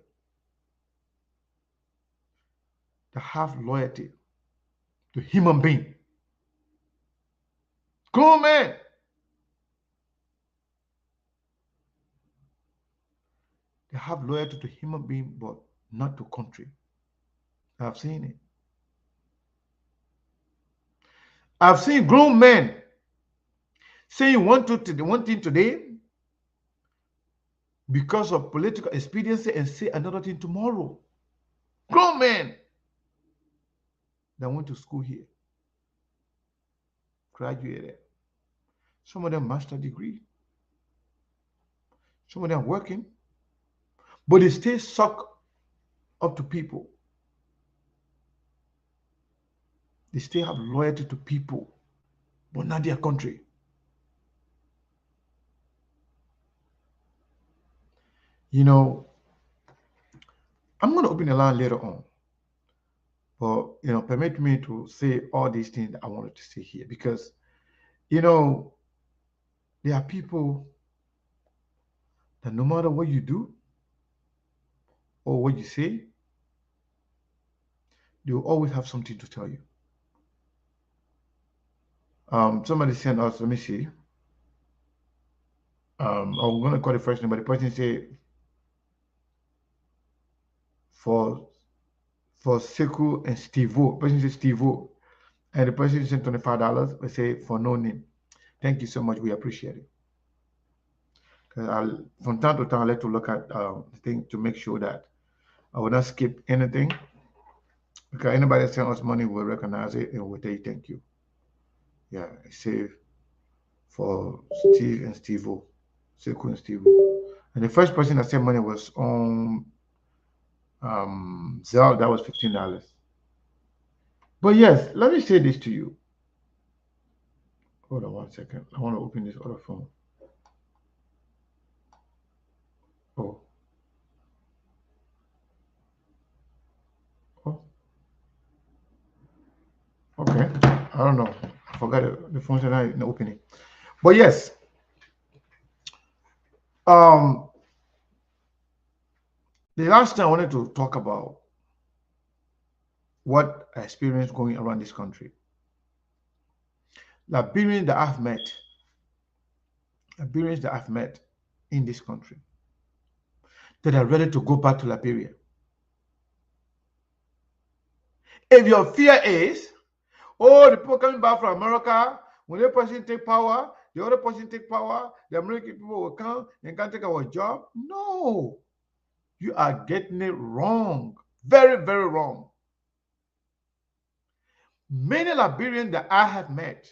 Speaker 1: that have loyalty to human being. Grown men. They have loyalty to human being, but not to country. I've seen it. I've seen grown men saying one thing today because of political expediency and say another thing tomorrow. Grown men that went to school here, graduated. Some of them master's degree. Some of them working. But they stay suck up to people. They still have loyalty to people, but not their country. You know, I'm going to open the line later on. But, permit me to say all these things that I wanted to say here, because, there are people that no matter what you do or what you say, they will always have something to tell you. Somebody sent us, let me see. I'm going to call the first name, but the person say, for Seku and Steve-O. The person says Steve-O. And the person sent $25. They say for no name. Thank you so much. We appreciate it. From time to time, I like to look at the thing to make sure that I will not skip anything. Because anybody that sends us money will recognize it and will tell you thank you. Yeah, I say for Steve and Steve-O. Seku and Steve-O. And the first person that sent money was on Zelle. That was $15. But yes, let me say this to you. Hold on 1 second. I want to open this other phone. Oh. Okay. I don't know. I forgot it. The phone's not in the opening. But yes. The last time I wanted to talk about what I experienced going around this country. Liberians that I've met in this country that are ready to go back to Liberia. If your fear is, the people coming back from America, when the person take power, the other person take power, the American people will come and can't take our job. No, you are getting it wrong. Very, very wrong. Many Liberians that I have met,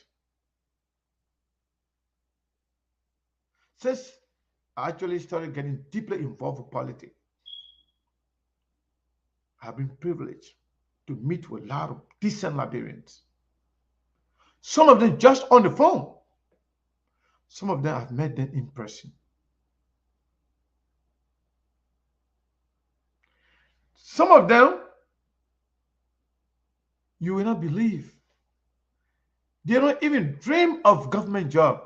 Speaker 1: since I actually started getting deeply involved with politics, I've been privileged to meet with a lot of decent Liberians. Some of them just on the phone. Some of them I've met them in person. Some of them, You will not believe. They don't even dream of government job.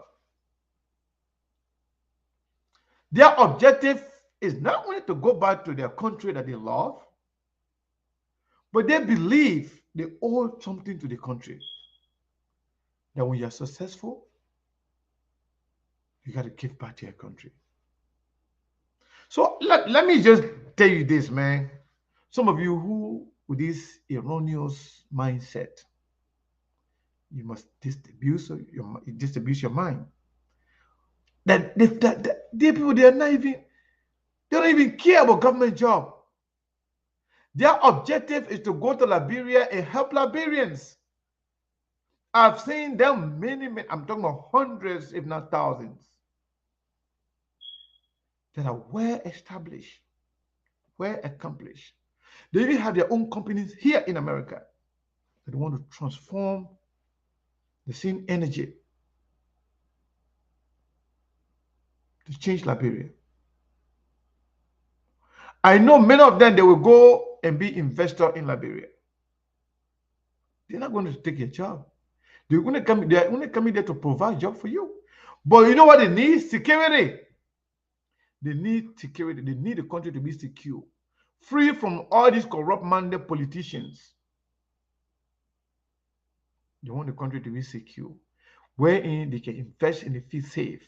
Speaker 1: Their objective is not only to go back to their country that they love, but they believe they owe something to the country. That when you're successful, you got to give back to your country. So let me just tell you this, man. Some of you who with this erroneous mindset, you must disabuse your mind. That the people, they don't even care about government job. Their objective is to go to Liberia and help Liberians. I've seen them many, I'm talking about hundreds, if not thousands, that are well established, well accomplished. They even have their own companies here in America that want to transform the same energy to change Liberia. I know many of them, they will go and be investor in Liberia. They're not going to take your job. They're only coming there to provide job for you. But you know what they need? Security. They need security. They need the country to be secure, free from all these corrupt-minded politicians. They want the country to be secure, wherein they can invest and they feel safe.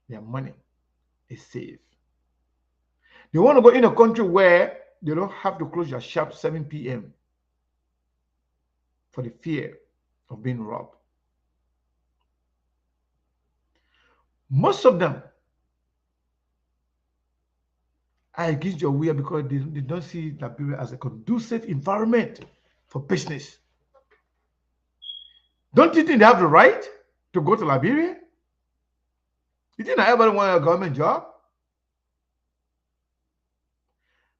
Speaker 1: Their money is safe. They want to go in a country where they don't have to close your shop 7 p.m. for the fear of being robbed. Most of them are against your will because they don't see Liberia as a conducive environment for business. Don't you think they have the right to go to Liberia? You think that everybody wants a government job?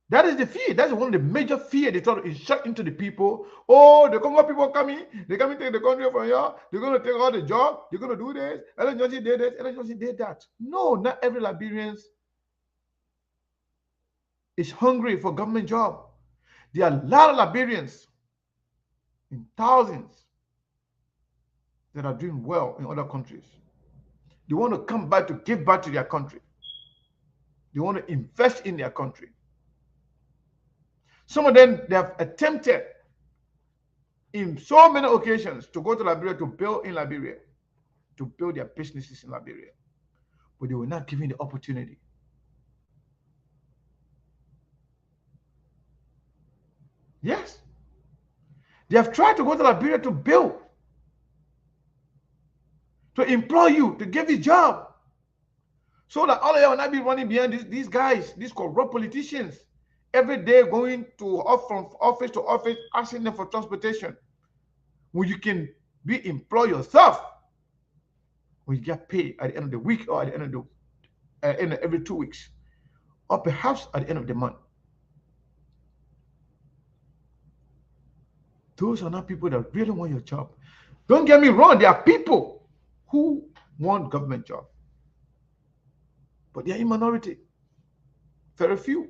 Speaker 1: That is the fear. That's one of the major fear they try to inject into the people. Oh, the Congo people coming. They're coming to take the country from here. They're going to take all the job. They're going to do this. Ellen Johnson did this. Ellen Johnson did that. No, not every Liberian is hungry for government job. There are a lot of Liberians in thousands that are doing well in other countries. They want to come back to give back to their country. They want to invest in their country. Some of them, they have attempted in so many occasions to go to Liberia to build in Liberia, to build their businesses in Liberia, but they were not given the opportunity. Yes. They have tried to go to Liberia to build, to employ you, to give you a job, so that all of you will not be running behind these guys, these corrupt politicians, every day going from office to office, asking them for transportation, when you can be employed yourself, when you get paid at the end of the week or at the end of the every 2 weeks, or perhaps at the end of the month. Those are not people that really want your job. Don't get me wrong, there are people who want government job, but they are in minority. Very few.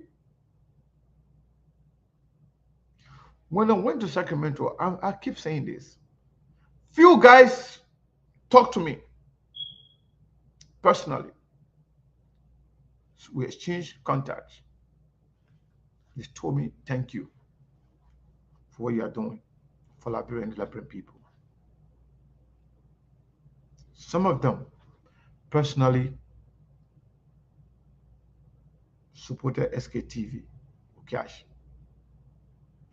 Speaker 1: When I went to Sacramento, I keep saying this. Few guys talk to me personally. So we exchanged contacts. They told me, thank you for what you are doing for Liberia and the Liberian people. Some of them personally supported SKTV with cash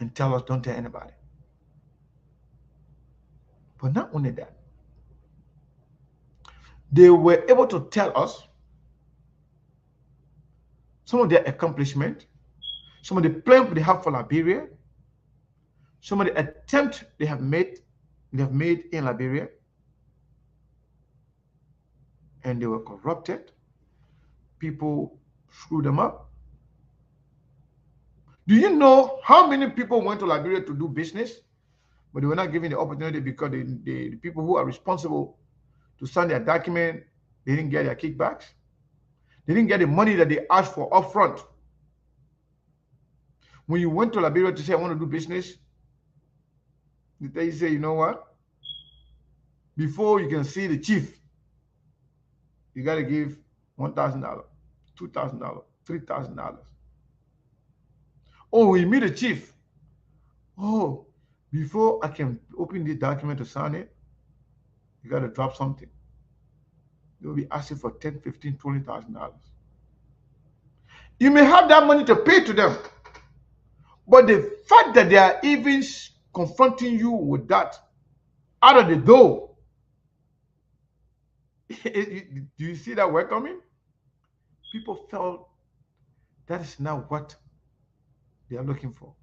Speaker 1: and tell us, don't tell anybody. But not only that, they were able to tell us some of their accomplishments, some of the plans they have for Liberia, some of the attempts they have made in Liberia, and they were corrupted. People screwed them up. Do you know how many people went to Liberia to do business, but they were not given the opportunity because the people who are responsible to sign their document, they didn't get their kickbacks. They didn't get the money that they asked for upfront. When you went to Liberia to say, I want to do business, they say, you know what? Before you can see the chief, you got to give $1,000, $2,000, $3,000. Oh, we meet the chief. Oh, before I can open this document to sign it, you got to drop something. They'll be asking for $10,000, $15,000, $20,000. You may have that money to pay to them, but the fact that they are even confronting you with that out of the door, do you see that welcoming? People felt that is not what they are looking for.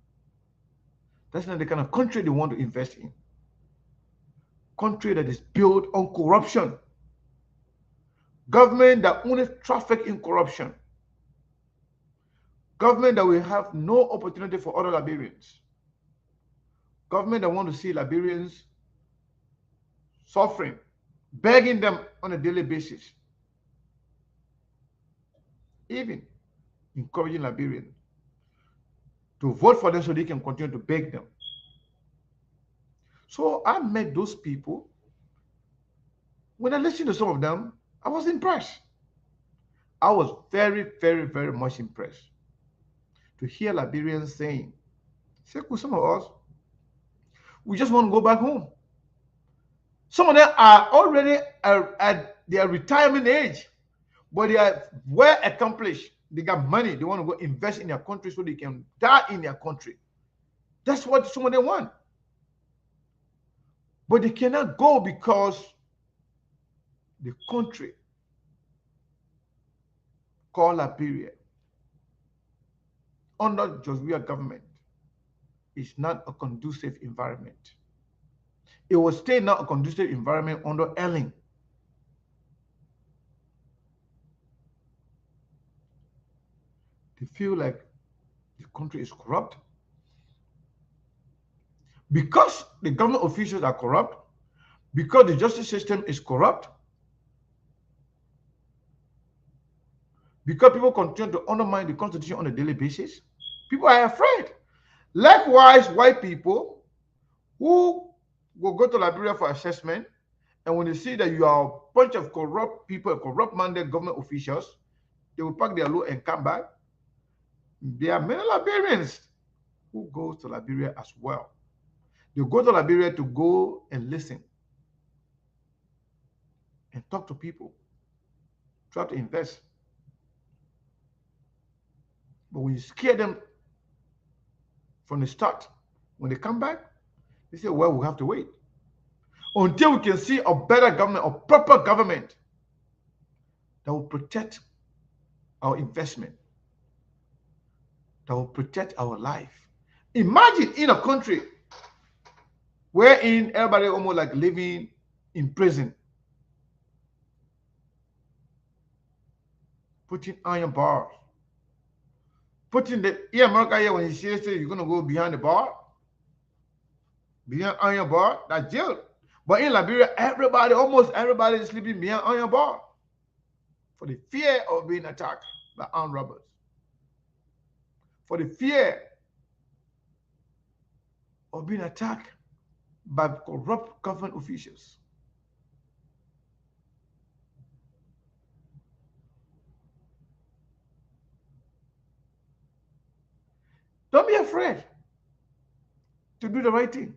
Speaker 1: That's not the kind of country they want to invest in. Country that is built on corruption. Government that only traffic in corruption. Government that will have no opportunity for other Liberians. Government that want to see Liberians suffering, begging them on a daily basis. Even encouraging Liberians to vote for them so they can continue to beg them. So I met those people. When I listened to some of them, I was impressed. I was very, very, very much impressed to hear Liberians saying, Sekou, some of us, we just want to go back home. Some of them are already at their retirement age, but they are well accomplished. They got money. They want to go invest in their country so they can die in their country. That's what some of them want. But they cannot go because the country called Liberia under Joswea government is not a conducive environment. It was still not a conducive environment under Ellen. They feel like the country is corrupt. Because the government officials are corrupt, because the justice system is corrupt, because people continue to undermine the Constitution on a daily basis, people are afraid. Likewise, white people who will go to Liberia for assessment, and when they see that you are a bunch of corrupt people, corrupt-minded government officials, they will pack their load and come back. There are many Liberians who go to Liberia as well. They go to Liberia to go and listen and talk to people, try to invest. But when you scare them from the start, when they come back, they say, well, we have to wait until we can see a better government, a proper government that will protect our investment, that will protect our life. Imagine in a country wherein everybody almost like living in prison, putting iron bars, putting the America here when you say you're gonna go behind the bar, behind iron bar, that's jail. But in Liberia, almost everybody is sleeping behind iron bar for the fear of being attacked by armed robbers, for the fear of being attacked by corrupt government officials. Don't be afraid to do the right thing.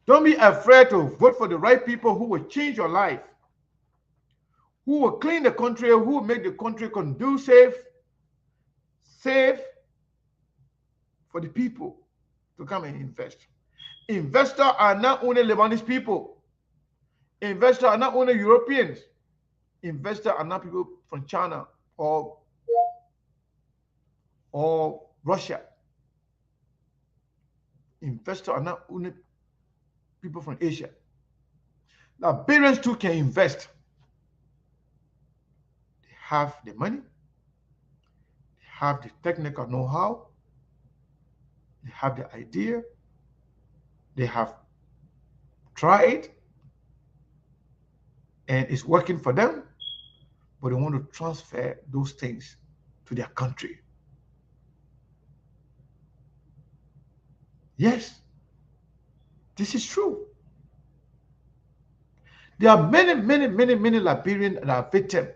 Speaker 1: Don't be afraid to vote for the right people who will change your life, who will clean the country, who will make the country conducive, safe for the people to come and invest. Investors are not only Lebanese people. Investors are not only Europeans. Investors are not people from China or Russia. Investors are not only people from Asia. Liberians too can invest. They have the money. They have the technical know-how. They have the idea. They have tried it, and it's working for them, but they want to transfer those things to their country. Yes, this is true. There are many Liberians that are victims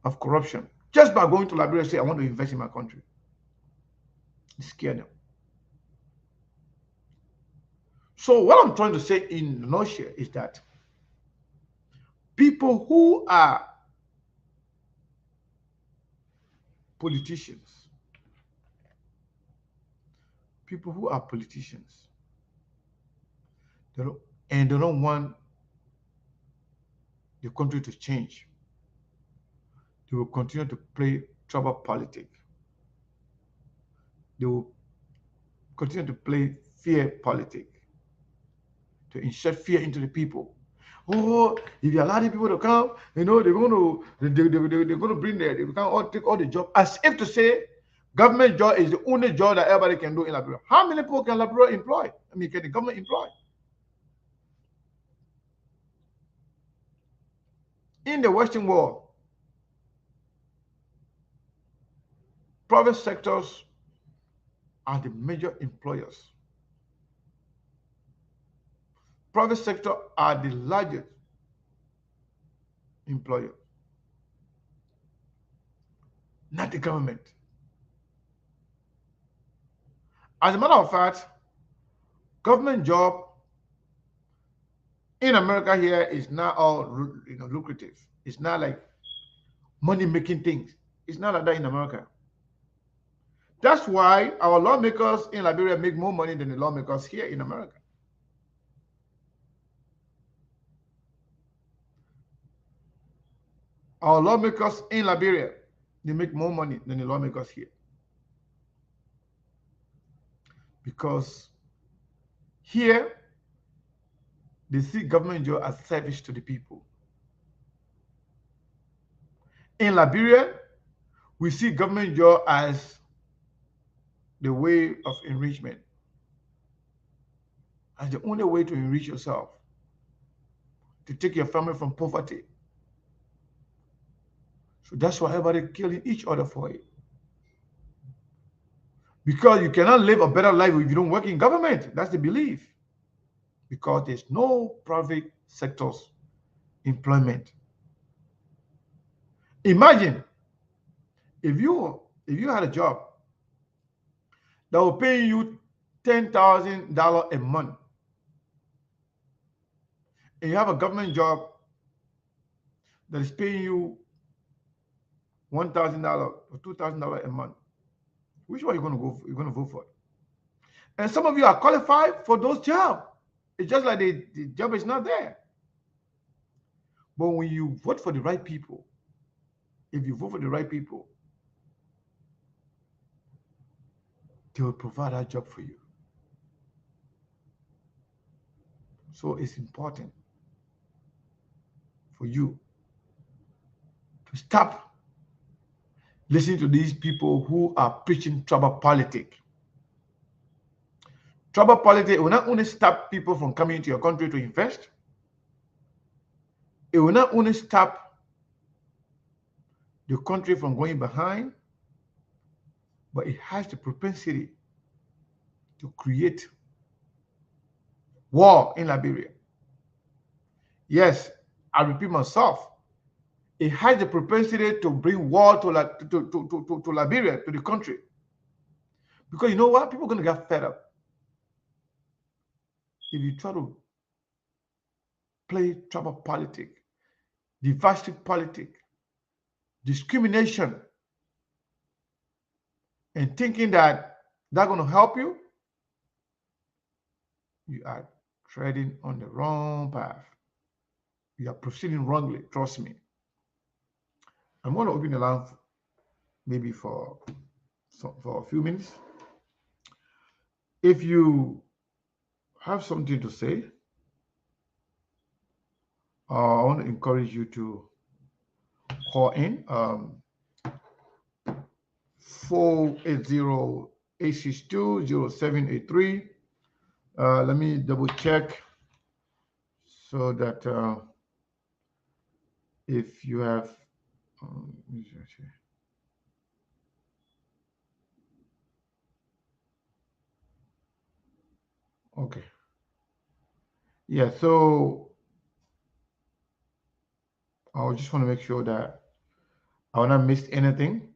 Speaker 1: of corruption just by going to Liberia and say, I want to invest in my country. It scares them. So what I'm trying to say in a nutshell is that people who are politicians, they don't want the country to change. They will continue to play tribal politics. They will continue to play fear politics, to insert fear into the people. Oh, if you allow the people to come, they're going to bring they can all take all the job, as if to say government job is the only job that everybody can do in Liberia. How many people can Liberia employ? I mean, can the government employ? In the Western world, private sectors are the major employers. Private sector are the largest employer, not the government. As a matter of fact, government job in America here is not all lucrative. It's not like money making things. It's not like that in America. That's why our lawmakers in Liberia make more money than the lawmakers here in America. Our lawmakers in Liberia, they make more money than the lawmakers here. Because here, they see government job as service to the people. In Liberia, we see government job as the way of enrichment, as the only way to enrich yourself, to take your family from poverty. So that's why everybody killing each other for it. Because you cannot live a better life if you don't work in government. That's the belief. Because there's no private sector's employment. Imagine if you had a job that will pay you $10,000 a month, and you have a government job that is paying you $1,000 or $2,000 a month. Which one are you going to go for? You're going to vote for it. And some of you are qualified for those jobs. It's just like the job is not there. But when you vote for the right people, if you vote for the right people, they will provide that job for you. So it's important for you to stop listening to these people who are preaching tribal politics. Tribal politics will not only stop people from coming into your country to invest, it will not only stop the country from going behind, but it has the propensity to create war in Liberia. Yes, I repeat myself. It has the propensity to bring war to Liberia, to the country. Because you know what? People are going to get fed up. If you try to play tribal politics, divisive politics, discrimination, and thinking that that's going to help you, you are treading on the wrong path. You are proceeding wrongly, trust me. I'm going to open the line maybe for a few minutes. If you have something to say, I want to encourage you to call in 480-862-0783. Let me double check so that if you have Okay. Yeah, so I just want to make sure that I will not miss anything.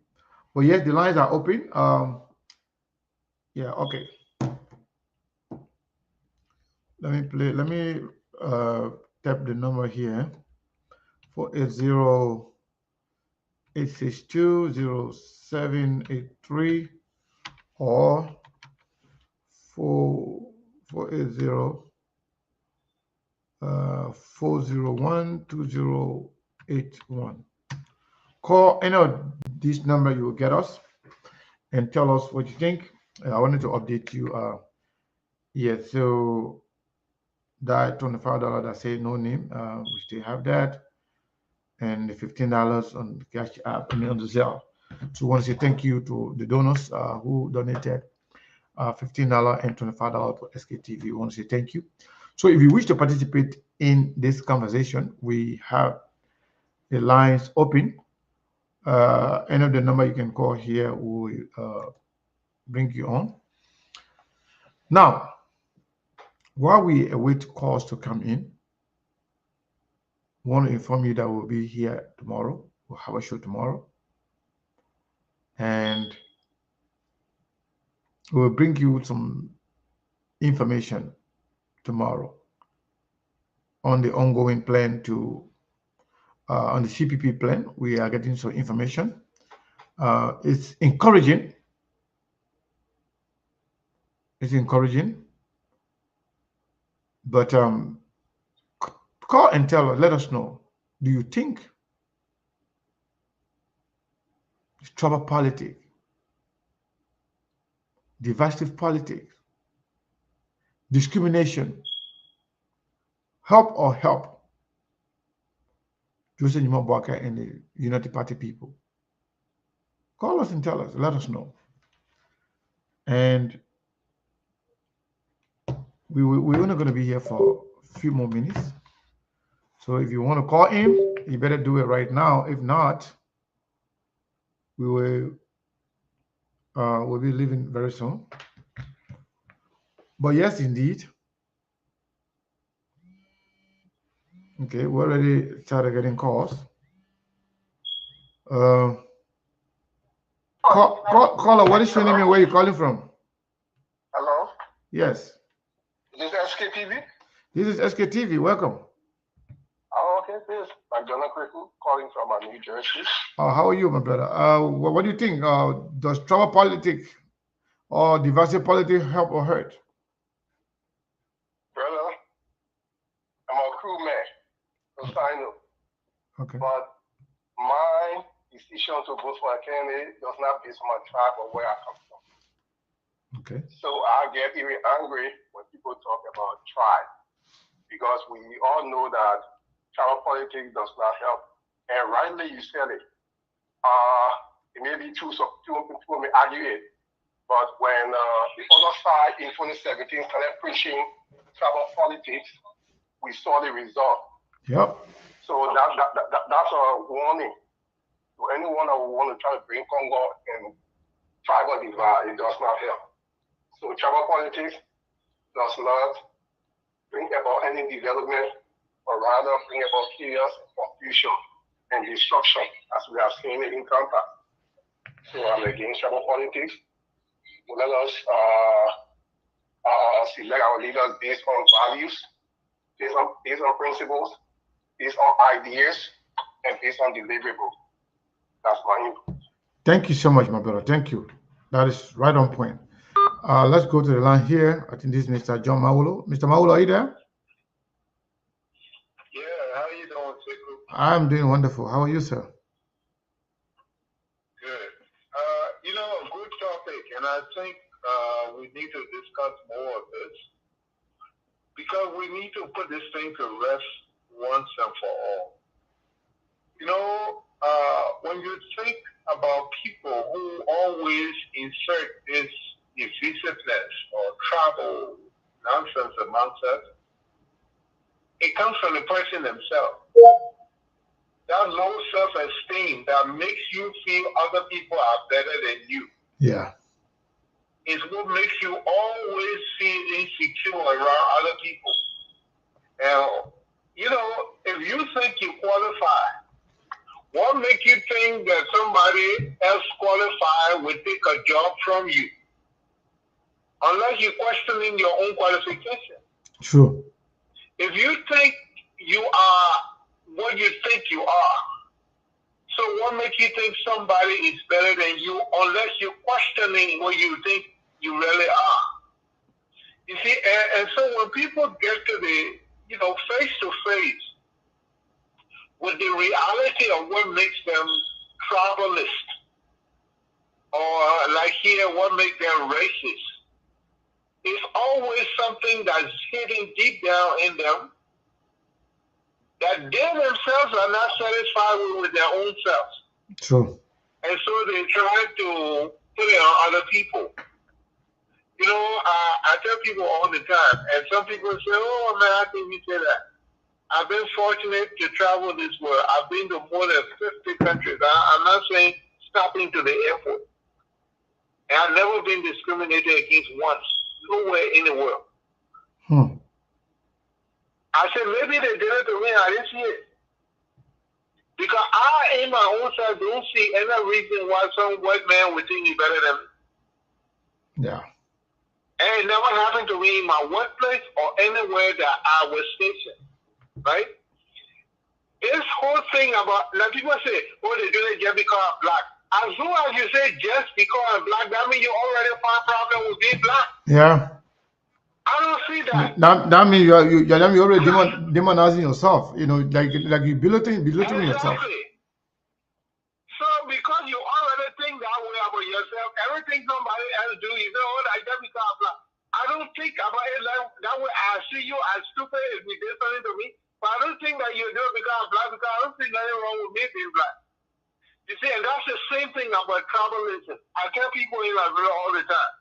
Speaker 1: But yes, the lines are open. Yeah, okay. Let me tap the number here. 480-862-0783 or 480-401-2081. Call any of this number, you will get us and tell us what you think. I wanted to update you. Yeah, so that $25 that say no name, we still have that, and the $15 on the Cash App, on the Zelle. So I want to say thank you to the donors who donated $15 and $25 to SKTV. We want to say thank you. So if you wish to participate in this conversation, we have the lines open. Any of the number you can call here will bring you on. Now, while we await calls to come in, I want to inform you that we'll be here tomorrow. We'll have a show tomorrow. And we'll bring you some information tomorrow on the ongoing plan to, on the CPP plan. We are getting some information. It's encouraging. It's encouraging. But call and tell us, let us know. Do you think it's trouble politics, divisive politics, discrimination, help or help Joseph Nyimabwaka and the United Party people? Call us and tell us, let us know. And we're only going to be here for a few more minutes. So if you want to call in, you better do it right now. If not, we will we'll be leaving very soon. But yes, indeed. Okay, we already started getting calls. Caller, what is your name and where are you calling from?
Speaker 5: Hello?
Speaker 1: Yes.
Speaker 5: Is this SKTV?
Speaker 1: This is SKTV. Welcome.
Speaker 5: Oh, okay. This is McDonald Crickle calling from New Jersey.
Speaker 1: How are you, my brother? What do you think? Does trouble politics or divisive politics help or hurt?
Speaker 5: Brother, I'm a crewman, so sign up.
Speaker 1: Okay.
Speaker 5: But my decision to vote for a candidate does not base on my tribe or where I come from.
Speaker 1: Okay.
Speaker 5: So I get even angry when people talk about tribe, because we all know that tribal politics does not help. And rightly you said it. It may be true, so people may argue it. But when the other side in 2017 started preaching tribal politics, we saw the result.
Speaker 1: Yep.
Speaker 5: So that's a warning to anyone that will want to try to bring Congo and tribal divide. It does not help. So tribal politics does not bring about any development, but rather bring about chaos, confusion, and destruction, as we have seen it in Tampa. So I'm against tribal politics. Let us select our leaders based on values, based on principles, based on ideas, and based on deliverables. That's my input.
Speaker 1: Thank you so much, my brother. Thank you. That is right on point. Let's go to the line here. I think this is Mr. John Maulo. Mr. Maulo, are you there?
Speaker 5: Yeah, how are you doing, Sekou?
Speaker 1: I'm doing wonderful. How are you, sir?
Speaker 5: Good. A good topic, and I think we need to discuss more of this, because we need to put this thing to rest once and for all. When you think about people who always insert this divisiveness or tribal nonsense amongst us, it comes from the person themselves. That low self-esteem that makes you feel other people are better than you.
Speaker 1: Yeah.
Speaker 6: is what makes you always feel insecure around other people. And, you know, if you think you qualify, what makes you think that somebody else qualified would take a job from you? Unless you're questioning your own qualification.
Speaker 1: True.
Speaker 6: If you think you are what you think you are, so what makes you think somebody is better than you unless you're questioning what you think you really are? You see, and so when people get to the, you know, face to face with the reality of what makes them tribalist, or like here, what makes them racist, it's always something that's hidden deep down in them that they themselves are not satisfied with their own selves.
Speaker 1: True.
Speaker 6: And so they try to put it on other people. You know, I tell people all the time, and some people say, oh man, how can you say that? I've been fortunate to travel this world. I've been to more than 50 countries. I'm not saying stopping to the airport. And I've never been discriminated against once, nowhere in the world. I said, maybe they did it to me. I didn't see it. Because I, in my own self, don't see any reason why some white man would think he's better than me.
Speaker 1: Yeah.
Speaker 6: And it never happened to me in my workplace or anywhere that I was stationed. Right? This whole thing about, like people say, oh, they do it just because I'm black. As soon as you say just because I'm black, that means you already find problem with being black.
Speaker 1: Yeah.
Speaker 6: I don't see that.
Speaker 1: That means you're already demonizing yourself. You know, like you belittling yourself.
Speaker 6: So because you already think that way about yourself, everything somebody else do, you know, like that because I'm black. I don't think about it like that way. I see you as stupid if you did something to me. But I don't think that you do it because I'm black, because I don't think anything wrong with me being black. You see, and that's the same thing about tribalism. I tell people in Liberia all the time,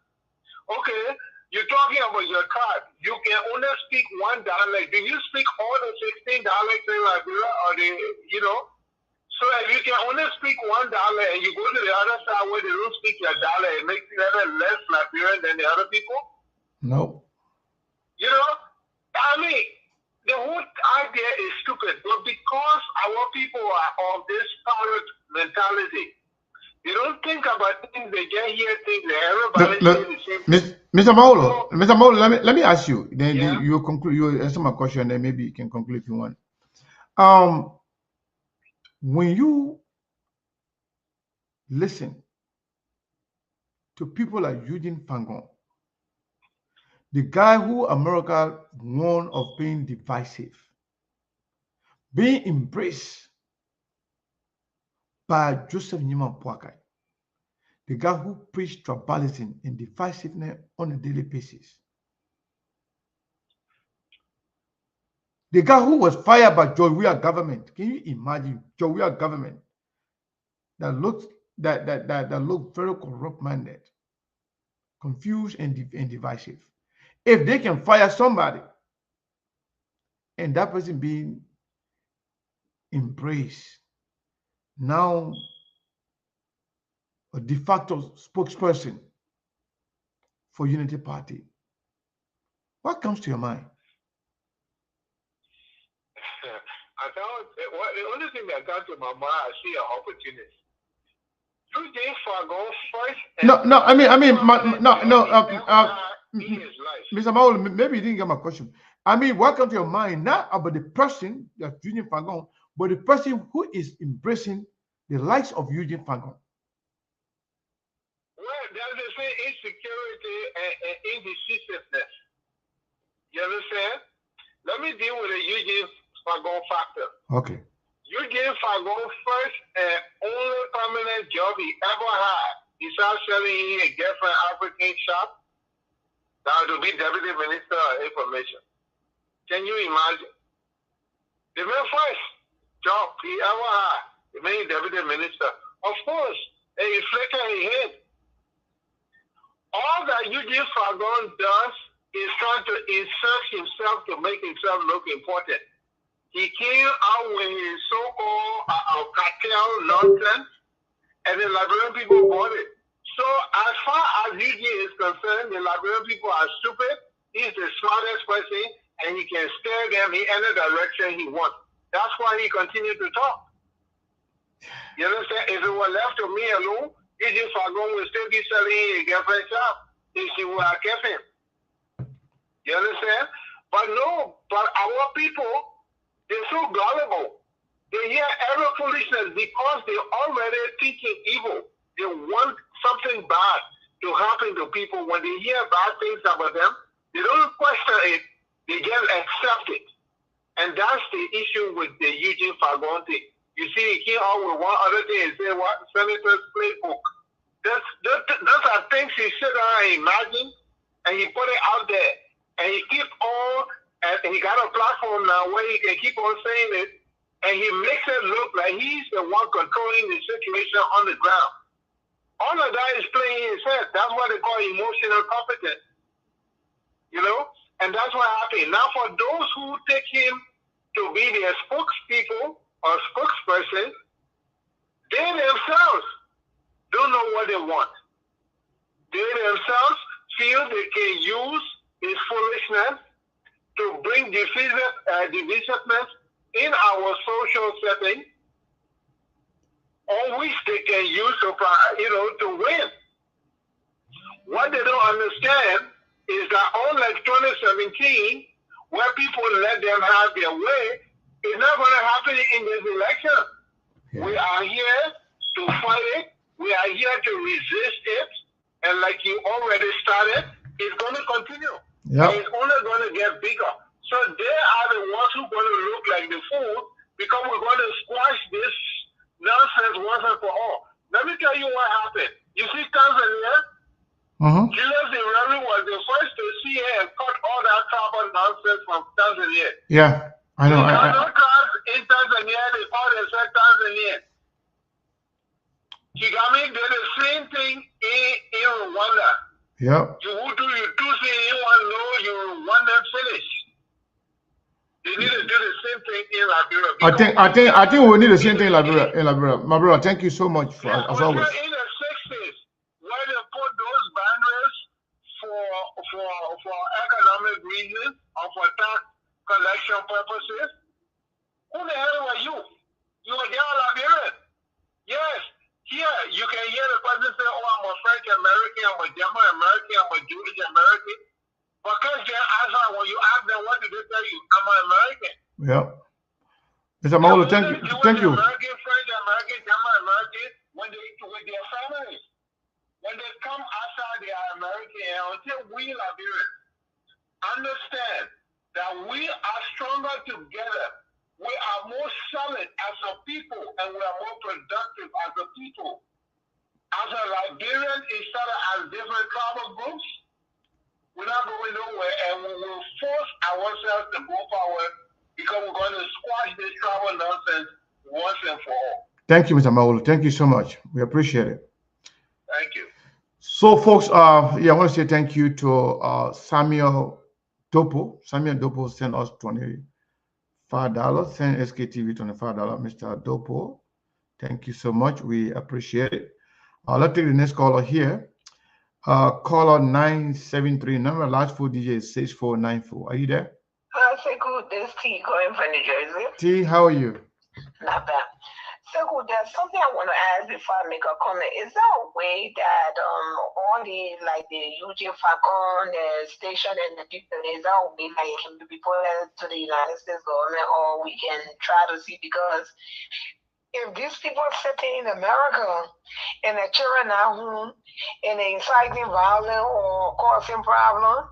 Speaker 6: okay, you're talking about your tribe. You can only speak one dialect. Do you speak all the 16 dialects in Liberia, or you know? So if you can only speak one dialect and you go to the other side where they don't speak your dialect, it makes you less Liberian than the other people?
Speaker 1: No.
Speaker 6: You know, I mean, the whole idea is stupid, but because our people are of this pirate mentality, they don't think about things, they get here, think that everybody is the same thing.
Speaker 1: Mr. Maulo, let me ask you. Then you conclude. You answer my question, and then maybe you can conclude if you want. When you listen to people like Eugene Fangon, the guy who America warned of being divisive, being embraced by Joseph Newman Poakai, the guy who preached tribalism and divisiveness on a daily basis, the guy who was fired by George Weah government. Can you imagine George Weah government that looked very corrupt-minded, confused and divisive? If they can fire somebody and that person being embraced, now a de facto spokesperson for Unity Party, what comes to your mind?
Speaker 6: The only thing that comes to my mind, I see an opportunity. You did Fargo first.
Speaker 1: Mr. Maul, maybe you didn't get my question. I mean, what comes to your mind not about the person that Eugene Fangon, but the person who is embracing the likes of Eugene Fangon?
Speaker 6: Well, there's the same insecurity and indecisiveness. You understand? Let me deal with the Eugene Fangon factor.
Speaker 1: Okay.
Speaker 6: Eugene Fangon's first and only permanent job he ever had, besides selling a girlfriend African shop, that to be Deputy Minister of Information. Can you imagine? The very first job he ever had, the main Deputy Minister. Of course, a reflector in his head. All that Eugene Fangon does is trying to insert himself to make himself look important. He came out with his so-called cartel nonsense, and the Liberian people bought it. So as far as Eugene is concerned, the Liberian people are stupid. He's the smartest person, and he can steer them in any direction he wants. That's why he continued to talk. You understand? If it were left to me alone, Eugene Fagon will still be selling a girlfriend shop if she would have kept him. You understand? But no, but our people, they're so gullible. They hear every foolishness because they're already thinking evil. They want something bad to happen to people. When they hear bad things about them, they don't question it, they just accept it. And that's the issue with the Eugene Fagon thing. You see, he came out with one other thing and say, what? Senator's playbook. Those are things he sit down and imagine, and he put it out there. And he keep on, and he got a platform now where he can keep on saying it, and he makes it look like he's the one controlling the situation on the ground. All of that is playing in his head. That's what they call emotional competence. You know? And that's what happened. Now, for those who take him to be their spokespeople or spokesperson, they themselves don't know what they want. They themselves feel they can use his foolishness to bring divisiveness in our social setting, on which they can use to win. What they don't understand is that unlike 2017, where people let them have their way, it's not going to happen in this election. Yeah. We are here to fight it. We are here to resist it. And like you already started, it's going to continue. Yep. It's only going to get bigger. So they are the ones who are going to look like the fool because we're going to squash this nonsense once and for all. Let me tell you what happened. You see Tanzania? Julius Nyerere was the first to see and cut all that tribal nonsense from Tanzania.
Speaker 1: Yeah, I know.
Speaker 6: No tribes in Tanzania, they call themselves Tanzania. Kagame did the same thing in Rwanda.
Speaker 1: Yep.
Speaker 6: You would do you Tutsi, you want to know you want them finished. They need to do the same thing in Liberia.
Speaker 1: I think we need the same thing in Liberia. My brother, thank you so much for as always.
Speaker 6: In the 60s, where they put those boundaries for economic reasons or for tax collection purposes, who the hell were you? You were there Liberian. Yes. Here, you can hear the person say, oh, I'm a French American, I'm a German American, I'm a Jewish American. But when you ask them, what did they tell you? I'm an American.
Speaker 1: Yeah. Mr. Maolo, thank you. Thank you.
Speaker 6: American, French American, German American, with their families. When they come outside, they are American. And until we Liberians understand that we are stronger together, we are more solid as a people, and we are more productive as a people. As a Liberian, instead of as different tribal groups, we're not going nowhere, and we will force ourselves to go forward because we're going to squash this tribal nonsense once and for all.
Speaker 1: Thank you, Mr. Maolo. Thank you so much. We appreciate it.
Speaker 6: Thank you.
Speaker 1: So, folks, I want to say thank you to Samuel Dopo. Samuel Dopo sent us $25. Send SKTV $25, Mr. Dopo. Thank you so much. We appreciate it. Let's take the next caller here. Caller 973. Number last four DJ is 6494. Are you there?
Speaker 7: Hi, Sekou. This is T calling from New Jersey.
Speaker 1: T, how are you?
Speaker 7: Not bad. Sekou, there's something I want to ask before I make a comment. Is there a way that all the Eugene Fagon, the station and the people, is there a way it can be reported to the United States government, or we can try to see? Because if these people are sitting in America and the children are home and they're inciting violence or causing problems,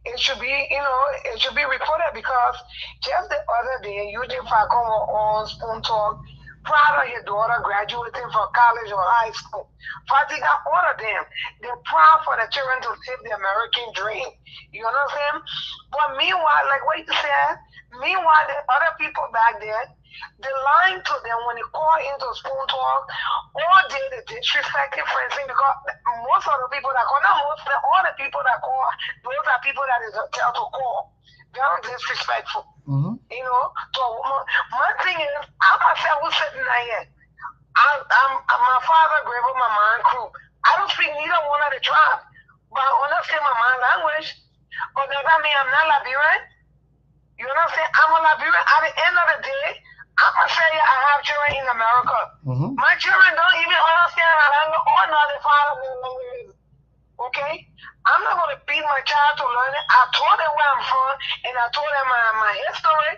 Speaker 7: it should be, it should be reported. Because just the other day, Eugene Fagon was on Spoon Talk, proud of his daughter graduating from college or high school. Fighting out all of them. They're proud for the children to live the American dream. You know what I'm saying? But meanwhile, like what you said, the other people back there, they lying to them when they call into Spoon Talk, all day they disrespecting friends, because most of the people that call, not most of them, all the people that call, those are people that is tell to call. Very disrespectful. So my thing is, I myself was sitting there. My father gave up my mind crew. I don't speak neither one of the tribes, but I understand my language. But does that mean I'm not Liberian? You know what I'm saying? I'm a Liberian. At the end of the day, I'm going to say I have children in America. My children don't even understand our language or know the father language. Okay? I'm not going to beat my child to learn it. I told them where I'm from, and I told them my history.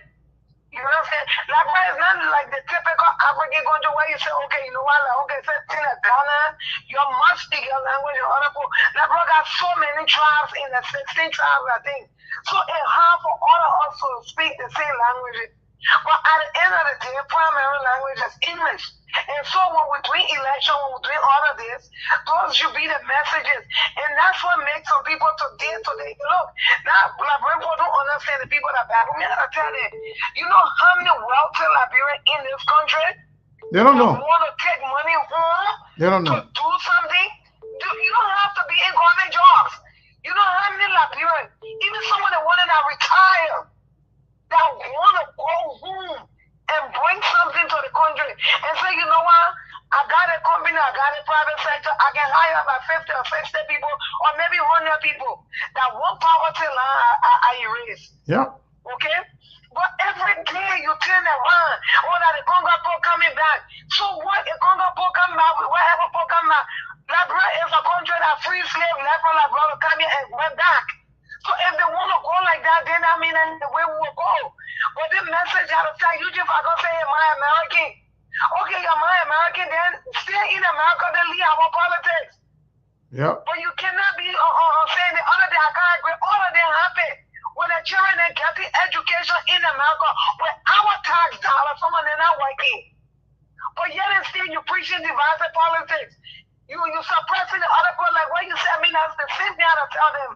Speaker 7: You know what I'm saying? Like, it's not like the typical African country where you say, okay, you know what, like, okay, say, Ghana, you must speak your language in order for, like, bro, got so many tribes in the 16 tribes, I think. So it's hard for all of us to speak the same languages. But at the end of the day, primary language is English. And so when we're doing election, when we're doing all of this, those should be the messages. And that's what makes some people today, look, now, people don't understand the people that back. We gotta tell them, you know how many wealthy Liberians in this country?
Speaker 1: They don't know.
Speaker 7: Want to take money home
Speaker 1: they don't know.
Speaker 7: to do something? You don't have to be in government jobs. You know how many Liberians, even someone that wanted to retire, that want to go home and bring something to the country and say, you know what, I got a company, I got a private sector, I can hire about 50 or 60 people or maybe 100 people that want poverty line I erase.
Speaker 1: Yeah.
Speaker 7: Okay? But every day you turn around, that the Congo Port coming back. So what if Congo Port come back, wherever Port come back, Liberia is a country that free slave left from Liberia come here and went back. So if they want to go like that, then I mean, the way we will go. But the message I will tell you, if I go say, am I American? Okay, am I American? Then stay in America, then leave our politics.
Speaker 1: Yeah.
Speaker 7: But you cannot be saying the other day, I can't agree, all of them happen. When the children are getting education in America, with our tax dollars, someone they're not working. But yet and still, you're preaching divisive politics. You're suppressing the other people, like what you said, I mean, that's the same thing to tell them.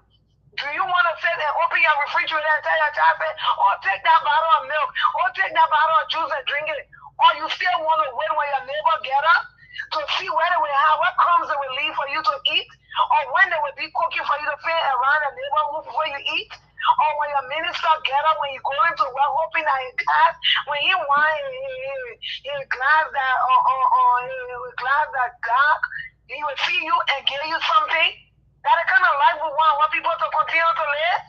Speaker 7: Do you want to sit and open your refrigerator and tell your child, or take that bottle of milk, or take that bottle of juice and drink it? Or you still want to wait when your neighbor get up to see where they will have, what crumbs they will leave for you to eat? Or when they will be cooking for you to feed around the neighborhood before you eat? Or when your minister get up, when you go into work, hoping that in class, when he wants a glass that, or a glass that dark, he will see you and give you something. That the kind of life we want people to continue to live?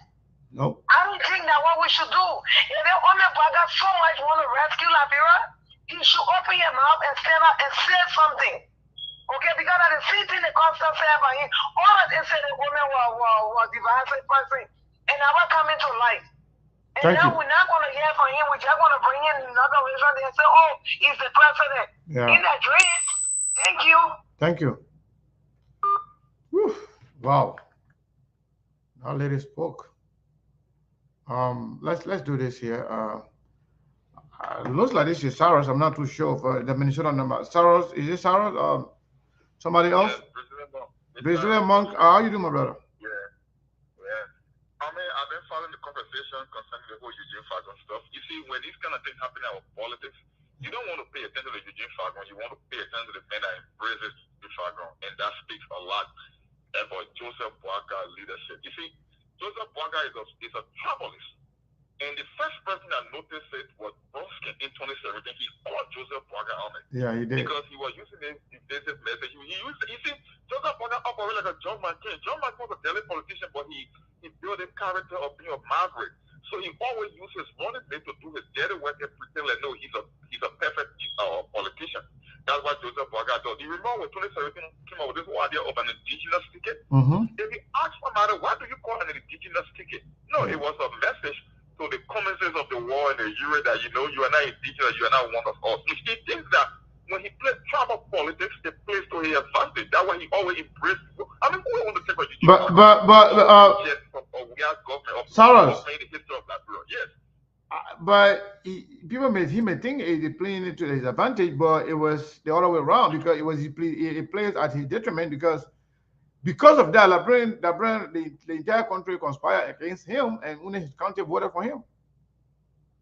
Speaker 1: Nope.
Speaker 7: I don't think that's what we should do. If the only got so much want to rescue Liberia, you should open your mouth and stand up and say something. Okay, because of the same thing the constant say about him, all of this said the women were divisive person, and now we're coming to life. And now we're not going to hear from him, we're just going to bring in another reason and say, oh, he's the president.
Speaker 1: Yeah.
Speaker 7: In that dream. Thank you.
Speaker 1: Thank you. Whew. Wow. That lady spoke. Let's do this here. Looks like this is Saros. I'm not too sure for the Minnesota number. Saros, is it Saros? Somebody else?
Speaker 8: Yes,
Speaker 1: Brazilian monk. How you doing, my brother?
Speaker 8: Yeah. I mean, I've been following the conversation concerning the whole Eugene Fagon stuff. You see, when these kind of things happen in our politics, you don't want to pay attention to Eugene Fagon. You want to pay attention to the man that embraces Eugene Fagon, and that speaks a lot about Joseph Boakai leadership. You see, Joseph Boakai is a tribalist. And the first person that noticed it was Bronsky in 2017. He called Joseph Boakai on it.
Speaker 1: Yeah, he did.
Speaker 8: Because he was using this divisive message. You see, Joseph Boakai operated like a John McCain. John McCain was a daily politician, but he built a character of being a Margaret. So he always used his money to do his dirty work and pretend like, no, he's a perfect politician. That's what Joseph Boakai does. You remember when 2017 came out with this whole idea of an indigenous ticket? If you ask somebody, why do you call it an indigenous ticket? No, it was a message to the commoners of the world and the Europe that, you know, you are not indigenous, you are not one of us. He thinks that when he plays tribal politics, it plays to his advantage. That's why he always embraces. I mean, who want to take what you
Speaker 1: Saros.
Speaker 8: The history of Liberia. Yes.
Speaker 1: But he may think he's playing it to his advantage, but it was the other way around because he plays at his detriment because of that, the entire country conspired against him, and only his country voted for him.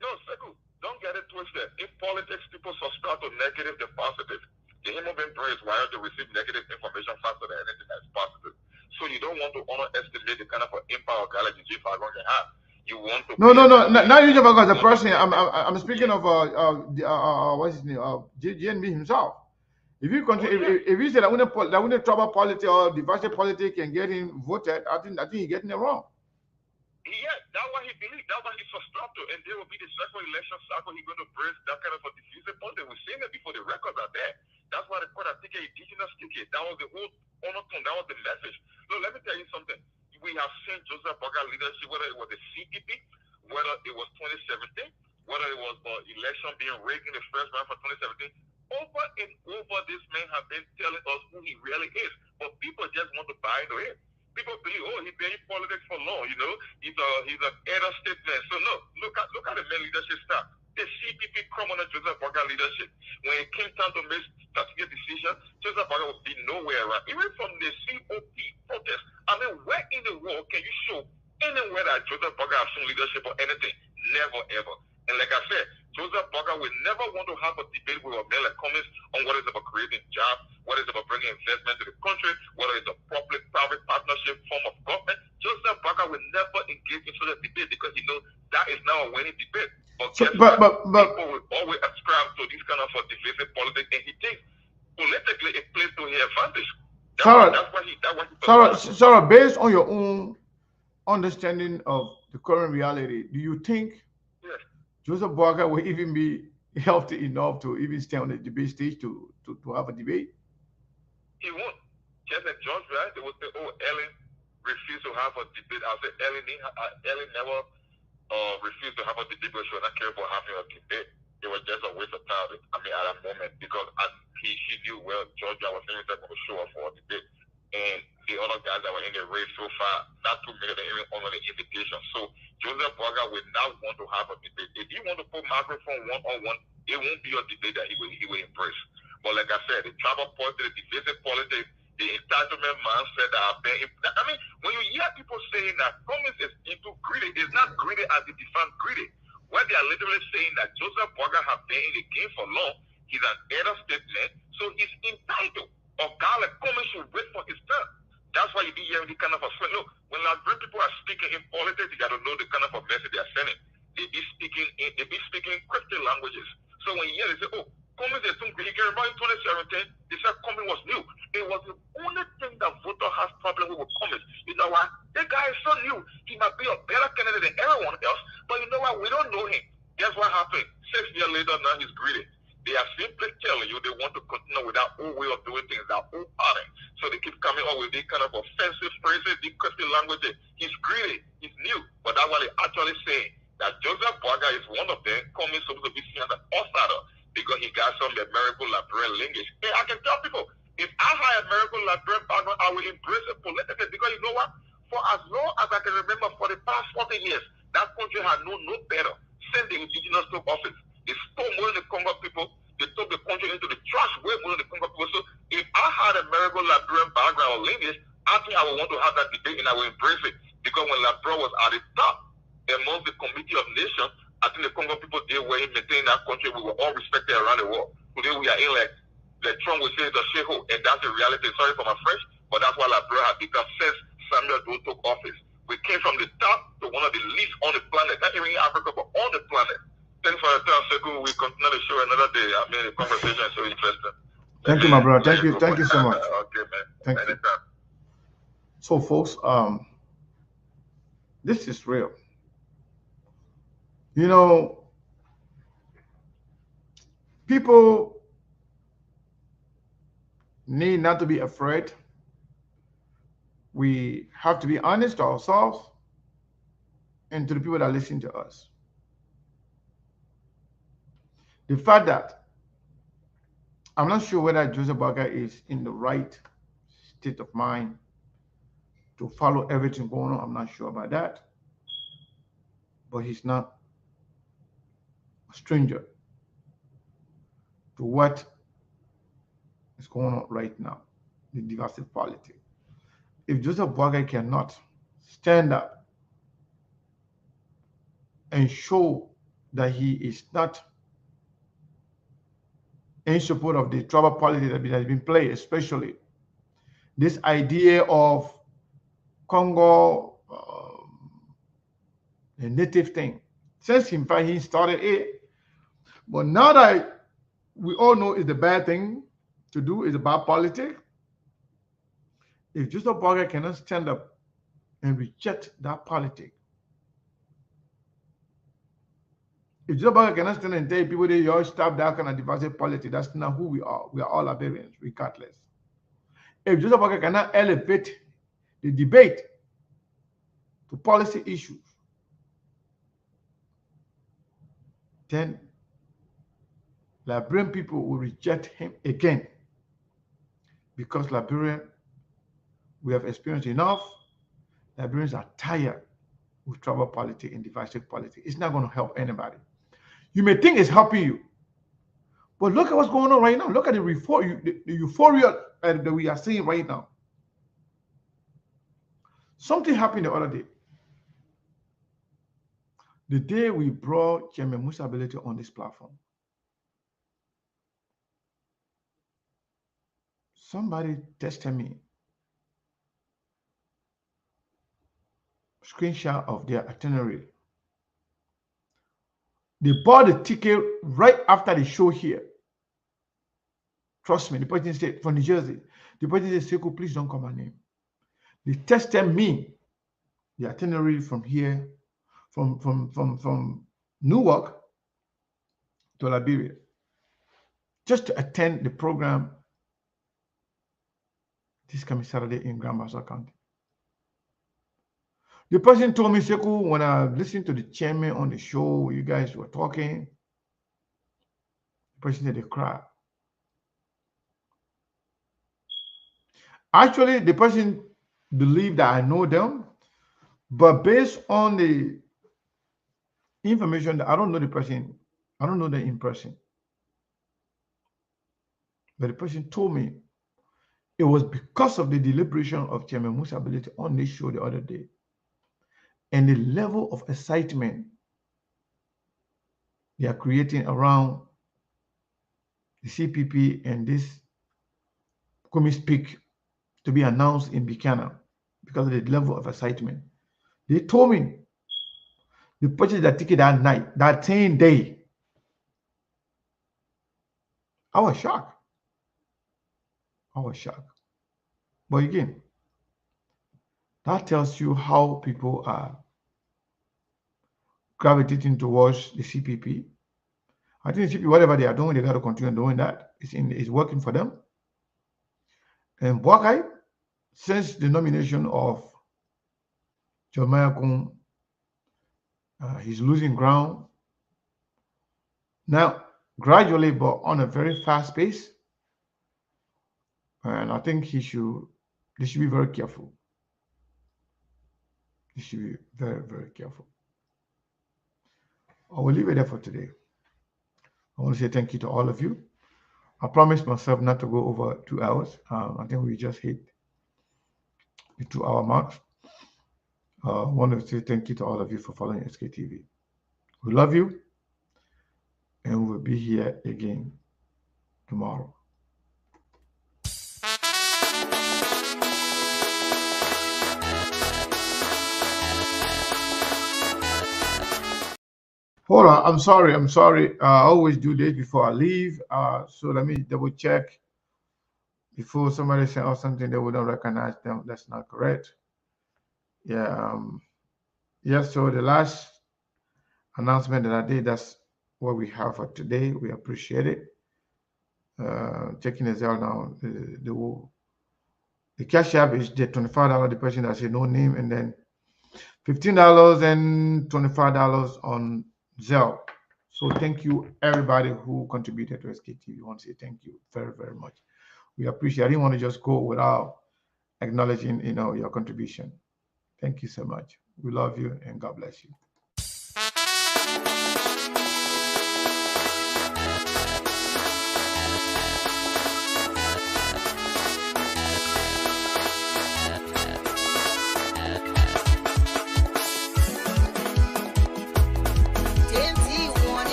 Speaker 8: No, Sekou, don't get it twisted. In politics, people subscribe to negative than positive. The human being brain is wired to receive negative information faster than anything that's positive. So you don't want to underestimate the kind of impact a guy like Eugene Fagon can have. You want to.
Speaker 1: No. Not Eugene Fagon as a person. I'm speaking of what's his name? JNB himself. If you continue, if you say that when a trouble politics or divisive politics can get him voted, I think he's getting it wrong.
Speaker 8: Yeah, that's what he believes. That's what he subscribed to. And there will be the second election cycle. He's going to brace that kind of a divisive politics. We've seen it before. The records are there. That's why they call that ticket indigenous ticket. That was the whole undertone. That was the message. Look, let me tell you something. We have seen Joseph Boakai leadership, whether it was the CPP, whether it was 2017, whether it was the election being rigged in the first round for 2017. Over and over, this man has been telling us who he really is. But people just want to buy into it. People believe, oh, he's been in politics for long, you know. He's an elder statesman. So no, look at the main leadership staff. The CPP criminal Joseph Boakai leadership. When it came time to make strategic decisions, Joseph Boakai would be nowhere around. Even from the COP protest. I mean, where in the world can you show anywhere that Joseph Boakai has shown leadership or anything? Never ever. And like I said, Joseph Boakai will never want to have a debate with Mele Cummings on what is about creating jobs, what is about bringing investment to the country, whether it's a public-private partnership form of government. Joseph Boakai will never engage in such a debate because he knows that is now a winning debate. But people will always ascribe to this kind of a divisive politics, and he thinks politically it plays to his advantage.
Speaker 1: Sarah, based on your own understanding of the current reality, do you think Joseph Boakai will even be healthy enough to even stay on the debate stage to have a debate?
Speaker 8: He won't. Just like George, right? They would say, oh, Ellen refused to have a debate. I'll say Ellen never refused to have a debate because she was not capable of having a debate. It was just a waste of time, I mean, at that moment, because she knew well Georgia was going to show up for a debate. And the other guys that were in the race so far, not too many of them even honor the invitation. So Joseph Boakai will not want to have a debate. If he want to put microphone one-on-one, it won't be a debate that he will embrace. But like I said, the tribal politics, the divisive politics, the entitlement mindset that have been, I mean, when you hear people saying that Cummings is into greedy, it's not greedy as they define greedy. What they are literally saying that Joseph Boakai has been in the game for long, he's an elder statesman, so he's entitled. Or God, like Cummings should wait for his turn. That's why you be hearing the kind of a sweat. Look, when Liberian people are speaking in politics, you got to know the kind of a message they are sending. They be speaking Christian languages. So when you hear they say, oh, Cummings is too greedy. You can remember in 2017, they said Cummings was new. It was the only thing that voter has problem with Cummings. You know what? That guy is so new. He might be a better candidate than everyone else. But you know what? We don't know him. Guess what happened? 6 years later, now he's greedy. They are simply telling you they want to continue with that old way of doing things, that old pattern. So they keep coming up with these kind of offensive phrases, these Christian languages. He's greedy, he's new. But that's what they're actually saying. That Joseph Boakai is one of them, Cummings supposed to be seen as an outsider because he got some American Liberian lineage. And I can tell people, if I had American Liberian background, I will embrace it politically because you know what? For as long as I can remember, for the past 40 years, that country had known no better. Send the indigenous to office. They stole more than the Congo people. They took the country into the trash way more than the Congo people. So if I had American Liberian background or lineage, I think I would want to have that debate and I will embrace it. Because when Liberia was at the top among the Committee of Nations, I think the Congo people did well in maintaining that country. We were all respected around the world. Today we are in like Trump would say it's a shithole, and that's the reality. Sorry for my French, but that's why Liberia has become since Samuel Doe took office. We came from the top to one of the least on the planet, not even in Africa, but on the planet. Thanks for the time, Sekou. We continue the show another day. I mean, the conversation is so interesting.
Speaker 1: Thank you, my brother. Thank you so much.
Speaker 8: Okay, man.
Speaker 1: Thank you. So, folks, this is real. You know, people need not to be afraid. We have to be honest to ourselves and to the people that listen to us. The fact that I'm not sure whether Joseph Boakai is in the right state of mind to follow everything going on, I'm not sure about that. But he's not a stranger to what is going on right now, the divisive politics. If Joseph Boakai cannot stand up and show that he is not in support of the tribal politics that has been played, especially this idea of Congo, the native thing. Since in fact he started it, but now that we all know it's the bad thing, to do is about politics. If Joseph Boakai cannot stand up and reject that politics, if Joseph Boakai cannot stand and tell people that you all stop that kind of divisive politics, that's not who we are. We are all Liberians, regardless. If Joseph Boakai cannot elevate the debate to policy issues, then Liberian people will reject him again, because Liberia, we have experienced enough. Liberians are tired with tribal politics and divisive politics. It's not going to help anybody. You may think it's helping you, but look at what's going on right now. Look at the euphoria that we are seeing right now. Something happened the other day. The day we brought Chairman Musa Ability on this platform, somebody texted me screenshot of their itinerary. They bought the ticket right after the show here. Trust me, the person said from New Jersey. The person said, Sekou, please don't call my name. They texted me the itinerary from here, from Newark to Liberia, just to attend the program this coming Saturday in Grand Bassa County. The person told me, Sekou, when I listened to the chairman on the show, you guys were talking, the person said they cried. Actually, the person believed that I know them, but based on the information that I don't know the person, I don't know them in person. But the person told me it was because of the deliberation of Chairman Musa Ability on this show the other day, and the level of excitement they are creating around the CPP and this Kumi Speak to be announced in Buchanan, because of the level of excitement. They told me they purchased that ticket that night, that same day. I was shocked. But again, that tells you how people are gravitating towards the CPP. I think the CPP, whatever they are doing, they got to continue doing that. It's working for them. And Boakai, since the nomination of Jeremiah Kun, he's losing ground. Now, gradually, but on a very fast pace. And I think they should be very careful. They should be very, very careful. I will leave it there for today. I want to say thank you to all of you. I promised myself not to go over 2 hours. I think we just hit the 2-hour mark. I want to say thank you to all of you for following SKTV. We love you, and we'll be here again tomorrow. Hold on, I'm sorry. I always do this before I leave. So let me double check before somebody sends out something they will not recognize them. That's not correct. Yeah. Yes, so the last announcement that I did, that's what we have for today. We appreciate it. Checking this out now. The cash app is the $25, the person that said no name, and then $15 and $25 on Zelle. So thank you everybody who contributed to SKTV. We want to say thank you very, very much. We appreciate it. I didn't want to just go without acknowledging, your contribution. Thank you so much. We love you and God bless you.